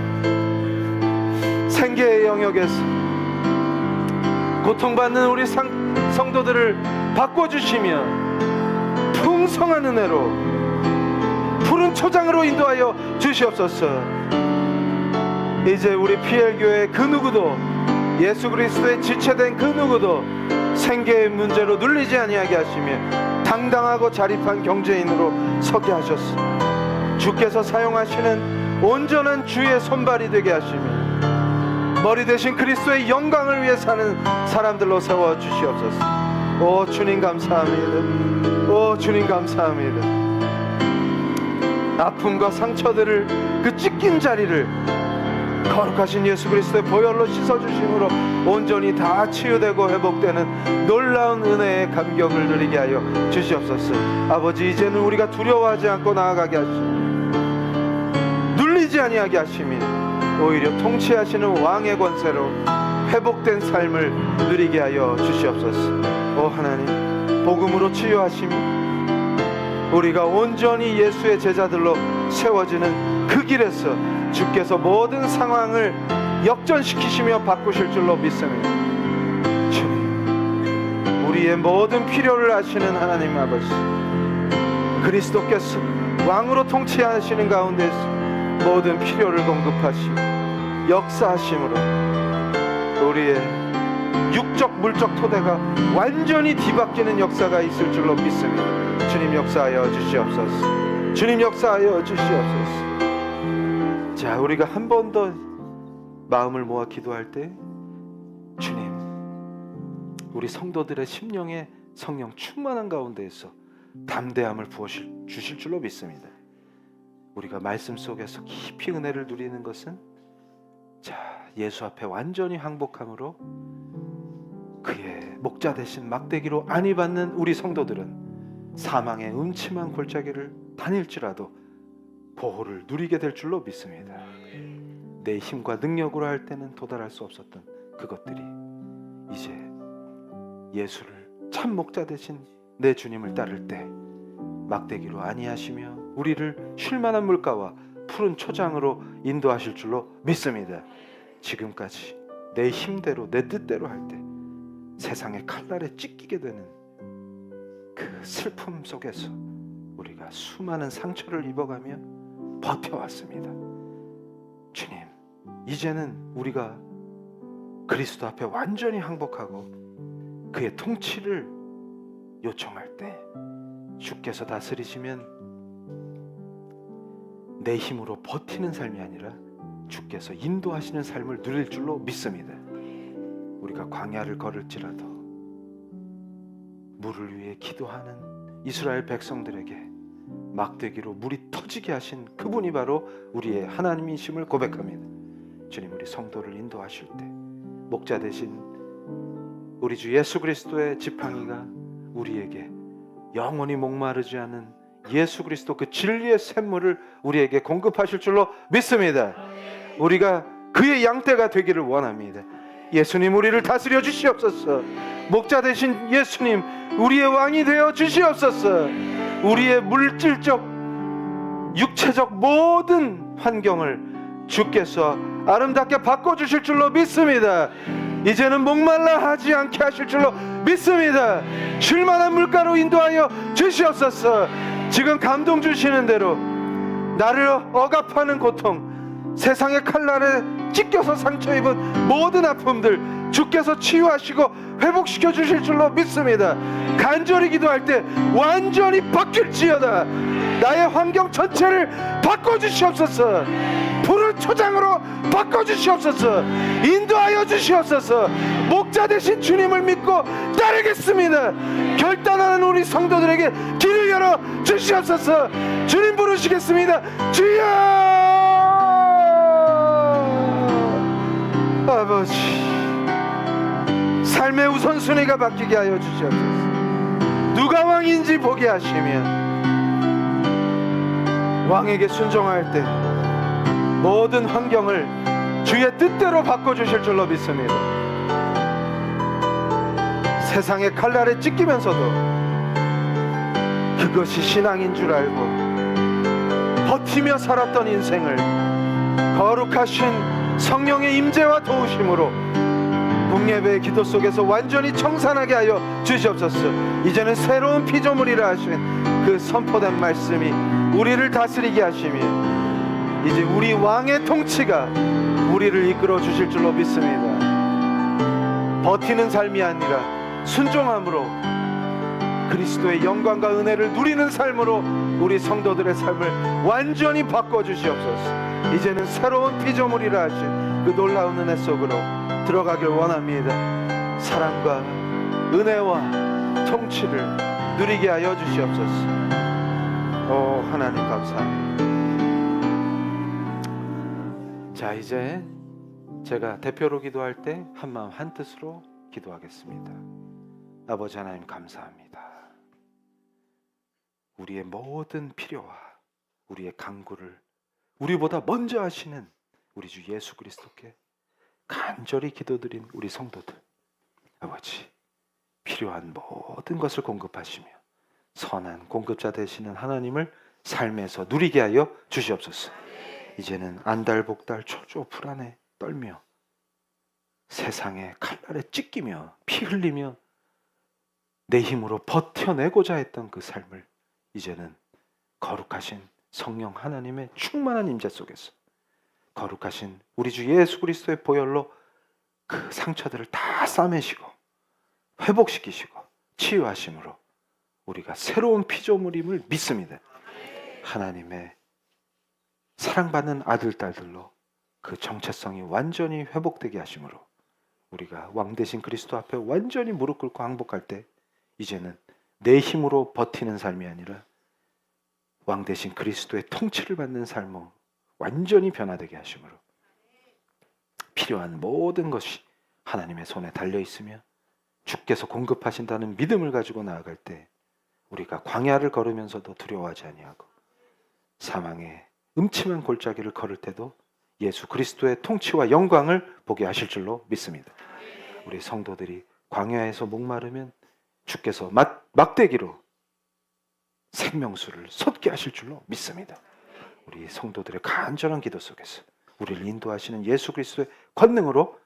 생계의 영역에서 고통받는 우리 성도들을 바꿔주시며 풍성한 은혜로 푸른 초장으로 인도하여 주시옵소서. 이제 우리 PL교회 그 누구도 예수 그리스도의 지체된 그 누구도 생계의 문제로 눌리지 아니하게 하시며 당당하고 자립한 경제인으로 서게 하셨습니다. 주께서 사용하시는 온전한 주의 손발이 되게 하시며 머리 대신 그리스도의 영광을 위해 사는 사람들로 세워 주시옵소서. 오 주님 감사합니다. 오 주님 감사합니다. 아픔과 상처들을 그 찢긴 자리를 거룩하신 예수 그리스도의 보혈로 씻어주심으로 온전히 다 치유되고 회복되는 놀라운 은혜의 감격을 누리게 하여 주시옵소서. 아버지, 이제는 우리가 두려워하지 않고 나아가게 하시며 눌리지 아니하게 하시며 오히려 통치하시는 왕의 권세로 회복된 삶을 누리게 하여 주시옵소서. 오 하나님, 복음으로 치유하시며 우리가 온전히 예수의 제자들로 세워지는 그 길에서 주께서 모든 상황을 역전시키시며 바꾸실 줄로 믿습니다. 주님, 우리의 모든 필요를 아시는 하나님 아버지, 그리스도께서 왕으로 통치하시는 가운데서 모든 필요를 공급하시고 역사하심으로 우리의 육적 물적 토대가 완전히 뒤바뀌는 역사가 있을 줄로 믿습니다. 주님 역사하여 주시옵소서. 주님 역사하여 주시옵소서. 자, 우리가 한 번 더 마음을 모아 기도할 때 주님, 우리 성도들의 심령에 성령 충만한 가운데에서 담대함을 부어 주실 줄로 믿습니다. 우리가 말씀 속에서 깊이 은혜를 누리는 것은 자, 예수 앞에 완전히 항복함으로 그의 목자 대신 막대기로 안위받는 우리 성도들은 사망의 음침한 골짜기를 다닐지라도 보호를 누리게 될 줄로 믿습니다. 내 힘과 능력으로 할 때는 도달할 수 없었던 그것들이 이제 예수를 참 목자 되신 내 주님을 따를 때 막대기로 아니하시며 우리를 쉴만한 물가와 푸른 초장으로 인도하실 줄로 믿습니다. 지금까지 내 힘대로 내 뜻대로 할 때 세상의 칼날에 찢기게 되는 그 슬픔 속에서 우리가 수많은 상처를 입어가며 버텨왔습니다. 주님, 이제는 우리가 그리스도 앞에 완전히 항복하고 그의 통치를 요청할 때 주께서 다스리시면 내 힘으로 버티는 삶이 아니라 주께서 인도하시는 삶을 누릴 줄로 믿습니다. 우리가 광야를 걸을지라도 물을 위해 기도하는 이스라엘 백성들에게 막대기로 물이 터지게 하신 그분이 바로 우리의 하나님이심을 고백합니다. 주님, 우리 성도를 인도하실 때 목자 되신 우리 주 예수 그리스도의 지팡이가 우리에게 영원히 목마르지 않은 예수 그리스도 그 진리의 샘물을 우리에게 공급하실 줄로 믿습니다. 우리가 그의 양떼가 되기를 원합니다. 예수님, 우리를 다스려 주시옵소서. 목자 되신 예수님, 우리의 왕이 되어 주시옵소서. 우리의 물질적, 육체적 모든 환경을 주께서 아름답게 바꿔주실 줄로 믿습니다. 이제는 목말라 하지 않게 하실 줄로 믿습니다. 쉴만한 물가로 인도하여 주시옵소서. 지금 감동 주시는 대로 나를 억압하는 고통, 세상의 칼날에 찢겨서 상처 입은 모든 아픔들 주께서 치유하시고 회복시켜 주실 줄로 믿습니다. 간절히 기도할 때 완전히 바뀔지어다. 나의 환경 전체를 바꿔주시옵소서. 푸른 초장으로 바꿔주시옵소서. 인도하여 주시옵소서. 목자 되신 주님을 믿고 따르겠습니다. 결단하는 우리 성도들에게 길을 열어 주시옵소서. 주님 부르시겠습니다. 주여! 아버지, 삶의 우선순위가 바뀌게 하여 주시옵소서. 누가 왕인지 보게 하시며 왕에게 순종할 때 모든 환경을 주의 뜻대로 바꿔주실 줄로 믿습니다. 세상의 칼날에 찢기면서도 그것이 신앙인 줄 알고 버티며 살았던 인생을 거룩하신 성령의 임재와 도우심으로 공예배의 기도 속에서 완전히 청산하게 하여 주시옵소서. 이제는 새로운 피조물이라 하시는 그 선포된 말씀이 우리를 다스리게 하시며 이제 우리 왕의 통치가 우리를 이끌어 주실 줄로 믿습니다. 버티는 삶이 아니라 순종함으로 그리스도의 영광과 은혜를 누리는 삶으로 우리 성도들의 삶을 완전히 바꿔주시옵소서. 이제는 새로운 피조물이라 하신 그 놀라운 은혜 속으로 들어가길 원합니다. 사랑과 은혜와 통치를 누리게 하여 주시옵소서. 오 하나님 감사합니다. 자, 이제 제가 대표로 기도할 때 한마음 한뜻으로 기도하겠습니다. 아버지 하나님 감사합니다. 우리의 모든 필요와 우리의 간구를 우리보다 먼저 하시는 우리 주 예수 그리스도께 간절히 기도드린 우리 성도들, 아버지 필요한 모든 것을 공급하시며 선한 공급자 되시는 하나님을 삶에서 누리게 하여 주시옵소서. 이제는 안달복달 초조 불안에 떨며 세상의 칼날에 찢기며 피 흘리며 내 힘으로 버텨내고자 했던 그 삶을 이제는 거룩하신 성령 하나님의 충만한 임재 속에서 거룩하신 우리 주 예수 그리스도의 보혈로 그 상처들을 다 싸매시고 회복시키시고 치유하심으로 우리가 새로운 피조물임을 믿습니다. 하나님의 사랑받는 아들, 딸들로 그 정체성이 완전히 회복되게 하심으로 우리가 왕 대신 그리스도 앞에 완전히 무릎 꿇고 항복할 때 이제는 내 힘으로 버티는 삶이 아니라 왕 대신 그리스도의 통치를 받는 삶으로 완전히 변화되게 하심으로 필요한 모든 것이 하나님의 손에 달려 있으며 주께서 공급하신다는 믿음을 가지고 나아갈 때 우리가 광야를 걸으면서도 두려워하지 아니하고 사망의 음침한 골짜기를 걸을 때도 예수 그리스도의 통치와 영광을 보게 하실 줄로 믿습니다. 우리 성도들이 광야에서 목마르면 주께서 막대기로 생명수를 솟게 하실 줄로 믿습니다. 우리 성도들의 간절한 기도 속에서 우리를 인도하시는 예수 그리스도의 권능으로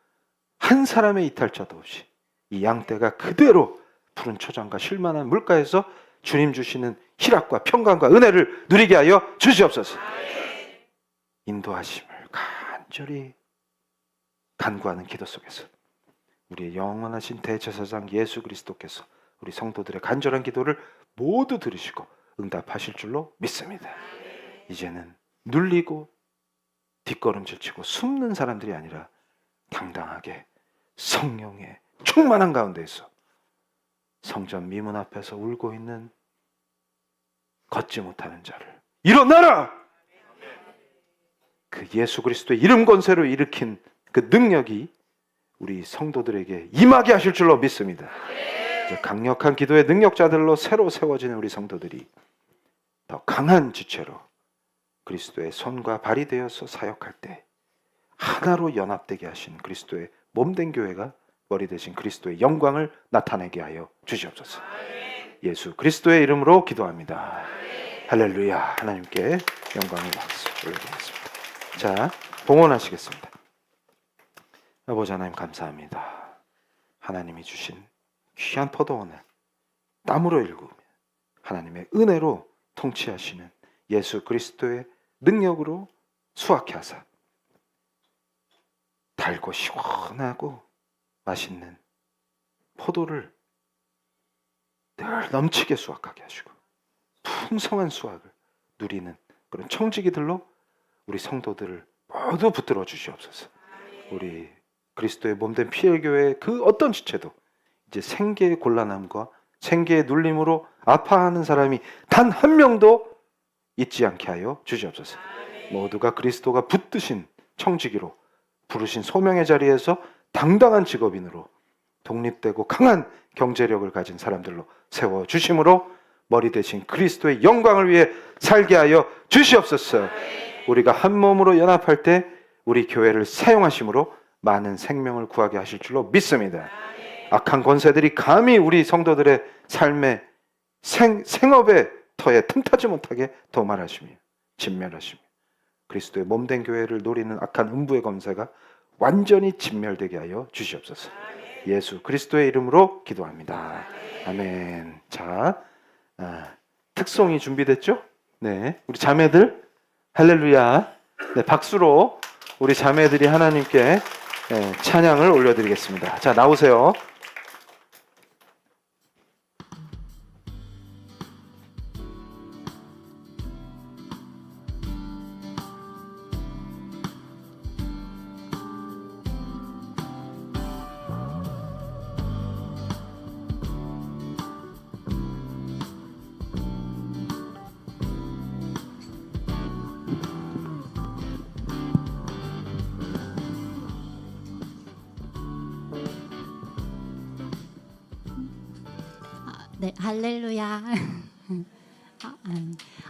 한 사람의 이탈자도 없이 이 양떼가 그대로 푸른 초장과 쉴만한 물가에서 주님 주시는 희락과 평강과 은혜를 누리게 하여 주시옵소서. 인도하심을 간절히 간구하는 기도 속에서 우리의 영원하신 대제사장 예수 그리스도께서 우리 성도들의 간절한 기도를 모두 들으시고 응답하실 줄로 믿습니다. 이제는 눌리고 뒷걸음질치고 숨는 사람들이 아니라 당당하게 성령의 충만한 가운데에서 성전 미문 앞에서 울고 있는 걷지 못하는 자를 일어나라! 그 예수 그리스도의 이름 권세로 일으킨 그 능력이 우리 성도들에게 임하게 하실 줄로 믿습니다. 이제 강력한 기도의 능력자들로 새로 세워지는 우리 성도들이 더 강한 지체로 그리스도의 손과 발이 되어서 사역할 때 하나로 연합되게 하신 그리스도의 몸된 교회가 머리 되신 그리스도의 영광을 나타내게 하여 주시옵소서. 예수 그리스도의 이름으로 기도합니다. 할렐루야. 하나님께 영광의 박수 올려드리겠습니다. 자, 봉헌하시겠습니다. 아버지 하나님 감사합니다. 하나님이 주신 귀한 포도원을 땀으로 일구며 하나님의 은혜로 통치하시는 예수 그리스도의 능력으로 수확해 하사 달고 시원하고 맛있는 포도를 늘 넘치게 수확하게 하시고 풍성한 수확을 누리는 그런 청지기들로 우리 성도들을 모두 붙들어 주시옵소서. 우리 그리스도의 몸된 피엘교회의 그 어떤 지체도 이제 생계의 곤란함과 생계의 눌림으로 아파하는 사람이 단 한 명도 있지 않게 하여 주시옵소서. 모두가 그리스도가 붙드신 청지기로 부르신 소명의 자리에서 당당한 직업인으로 독립되고 강한 경제력을 가진 사람들로 세워주심으로 머리 대신 그리스도의 영광을 위해 살게 하여 주시옵소서. 우리가 한 몸으로 연합할 때 우리 교회를 사용하심으로 많은 생명을 구하게 하실 줄로 믿습니다. 악한 권세들이 감히 우리 성도들의 삶의 생업의 터에 틈타지 못하게 도말하시며 진멸하시며 그리스도의 몸된 교회를 노리는 악한 음부의 검사가 완전히 진멸되게 하여 주시옵소서. 예수 그리스도의 이름으로 기도합니다. 아멘. 자, 특송이 준비됐죠? 네, 우리 자매들 할렐루야. 네, 박수로 우리 자매들이 하나님께 찬양을 올려드리겠습니다. 자, 나오세요. 네, 할렐루야.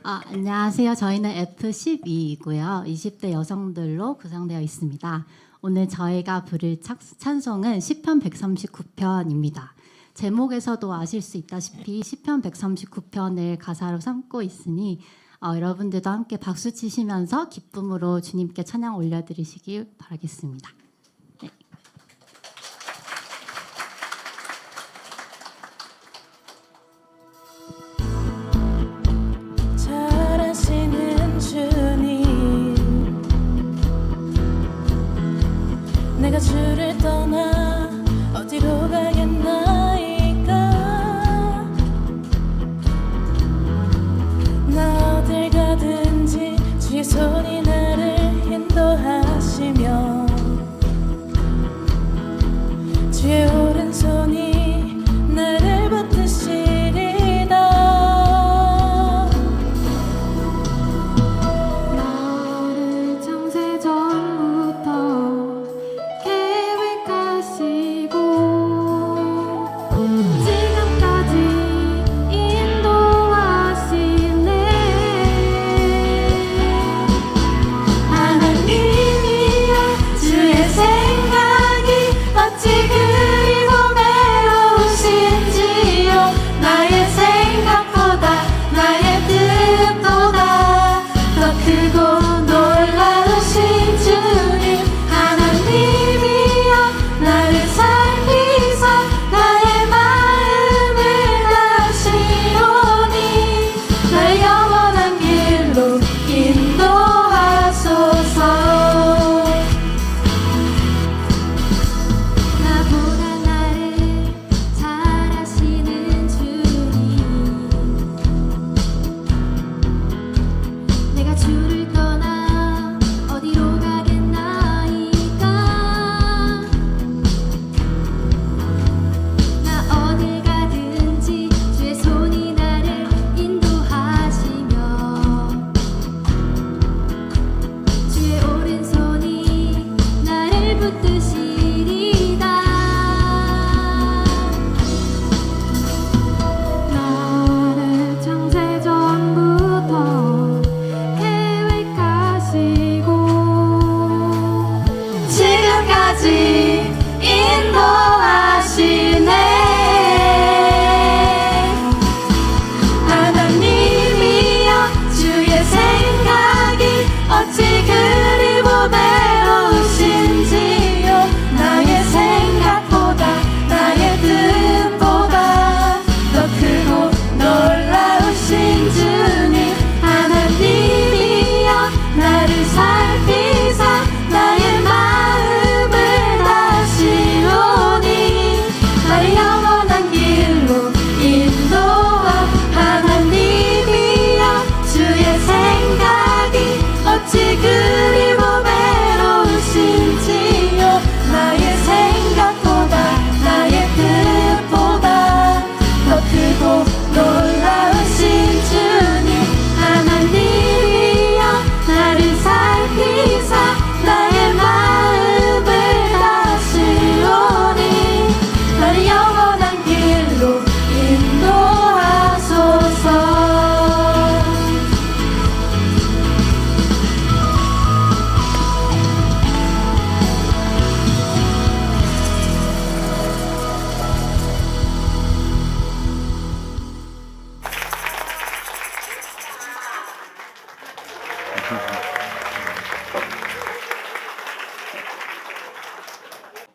안녕하세요. 저희는 F12이고요. 20대 여성들로 구성되어 있습니다. 오늘 저희가 부를 찬송은 시편 139편입니다. 제목에서도 아실 수 있다시피 시편 139편을 가사로 삼고 있으니 여러분들도 함께 박수 치시면서 기쁨으로 주님께 찬양 올려드리시길 바라겠습니다. 네. 잘하시는 주님, 내가 주를 떠나 어디로 가겠나이까. 나 어딜 가든지 주의 손이 나를 인도하시며 주의 오른손이 나를 붙드시리다. 나를 창세전부터 계획하시고 지금까지 인도하시네.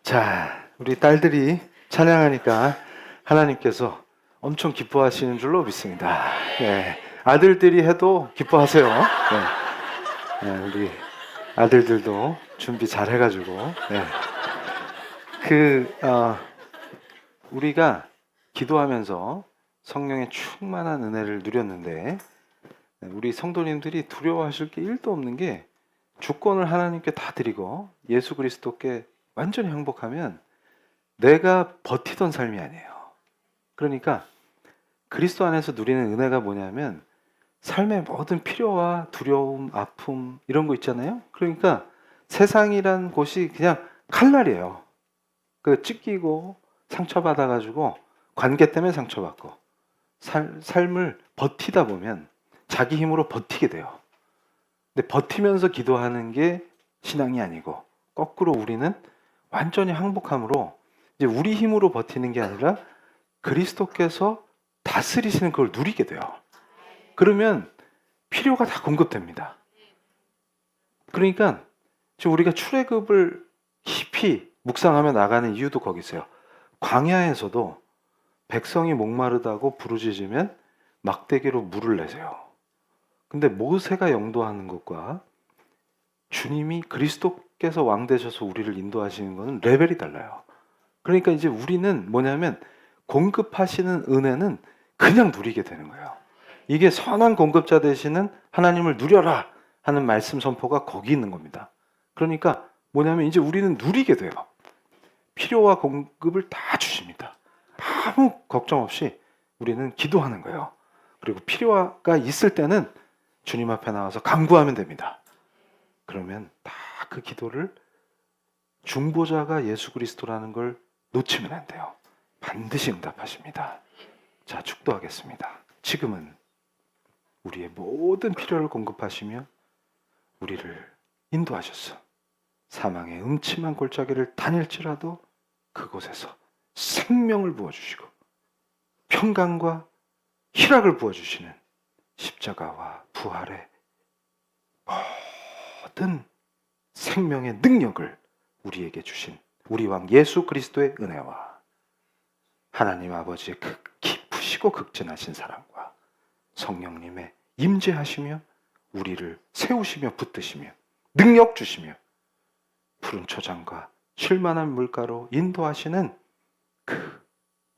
자, 우리 딸들이 찬양하니까 하나님께서 엄청 기뻐하시는 줄로 믿습니다. 네, 아들들이 해도 기뻐하세요. 네. 네, 우리 아들들도 준비 잘 해가지고. 네. 우리가 기도하면서 성령의 충만한 은혜를 누렸는데, 우리 성도님들이 두려워하실 게 1도 없는 게, 주권을 하나님께 다 드리고 예수 그리스도께 완전히 항복하면 내가 버티던 삶이 아니에요. 그러니까 그리스도 안에서 누리는 은혜가 뭐냐면, 삶의 모든 필요와 두려움, 아픔 이런 거 있잖아요. 그러니까 세상이란 곳이 그냥 칼날이에요. 그 찢기고 상처받아가지고 관계 때문에 상처받고 삶을 버티다 보면 자기 힘으로 버티게 돼요. 근데 버티면서 기도하는 게 신앙이 아니고, 거꾸로 우리는 완전히 항복함으로 이제 우리 힘으로 버티는 게 아니라 그리스도께서 다스리시는 그걸 누리게 돼요. 그러면 필요가 다 공급됩니다. 그러니까 지금 우리가 출애굽을 깊이 묵상하며 나가는 이유도 거기 있어요. 광야에서도 백성이 목마르다고 부르짖으면 막대기로 물을 내세요. 근데 모세가 영도하는 것과 주님이 그리스도께서 왕 되셔서 우리를 인도하시는 것은 레벨이 달라요. 그러니까 이제 우리는 뭐냐면, 공급하시는 은혜는 그냥 누리게 되는 거예요. 이게 선한 공급자 되시는 하나님을 누려라 하는 말씀 선포가 거기 있는 겁니다. 그러니까 뭐냐면 이제 우리는 누리게 돼요. 필요와 공급을 다 주십니다. 아무 걱정 없이 우리는 기도하는 거예요. 그리고 필요가 있을 때는 주님 앞에 나와서 간구하면 됩니다. 그러면 다 그 기도를, 중보자가 예수 그리스도라는 걸 놓치면 안 돼요. 반드시 응답하십니다. 자, 축도하겠습니다. 지금은 우리의 모든 필요를 공급하시며 우리를 인도하셨어. 사망의 음침한 골짜기를 다닐지라도 그곳에서 생명을 부어주시고 평강과 희락을 부어주시는 십자가와 부활의 모든 생명의 능력을 우리에게 주신 우리 왕 예수 그리스도의 은혜와 하나님 아버지의 그 깊으시고 극진하신 사랑과 성령님의 임재하시며 우리를 세우시며 붙드시며 능력 주시며 푸른 초장과 쉴만한 물가로 인도하시는 그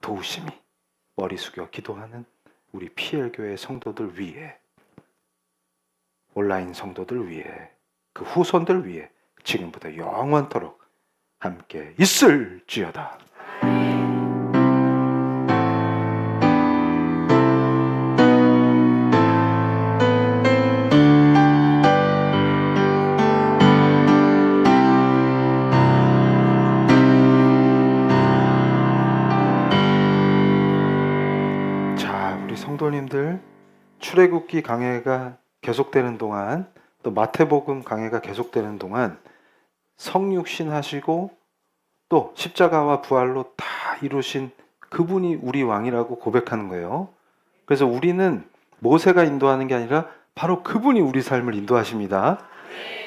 도우심이 머리 숙여 기도하는 우리 PL교회 성도들 위해, 온라인 성도들 위해, 그 후손들 위해 지금부터 영원토록 함께 있을지어다. 성도님들, 출애굽기 강해가 계속되는 동안, 또 마태복음 강해가 계속되는 동안 성육신 하시고 또 십자가와 부활로 다 이루신 그분이 우리 왕이라고 고백하는 거예요. 그래서 우리는 모세가 인도하는 게 아니라 바로 그분이 우리 삶을 인도하십니다.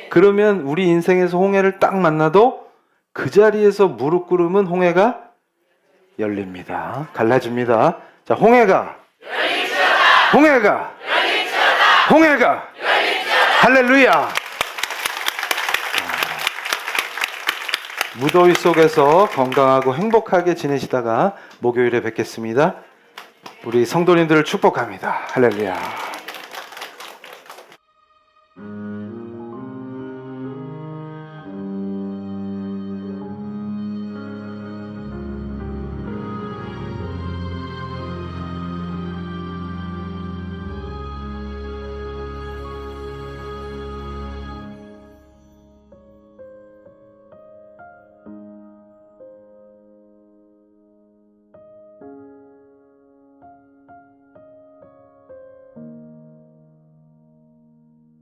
그러면 우리 인생에서 홍해를 딱 만나도 그 자리에서 무릎 꿇으면 홍해가 열립니다. 갈라집니다. 자, 홍해가 할렐루야. 무더위 속에서 건강하고 행복하게 지내시다가 목요일에 뵙겠습니다. 우리 성도님들을 축복합니다. 할렐루야.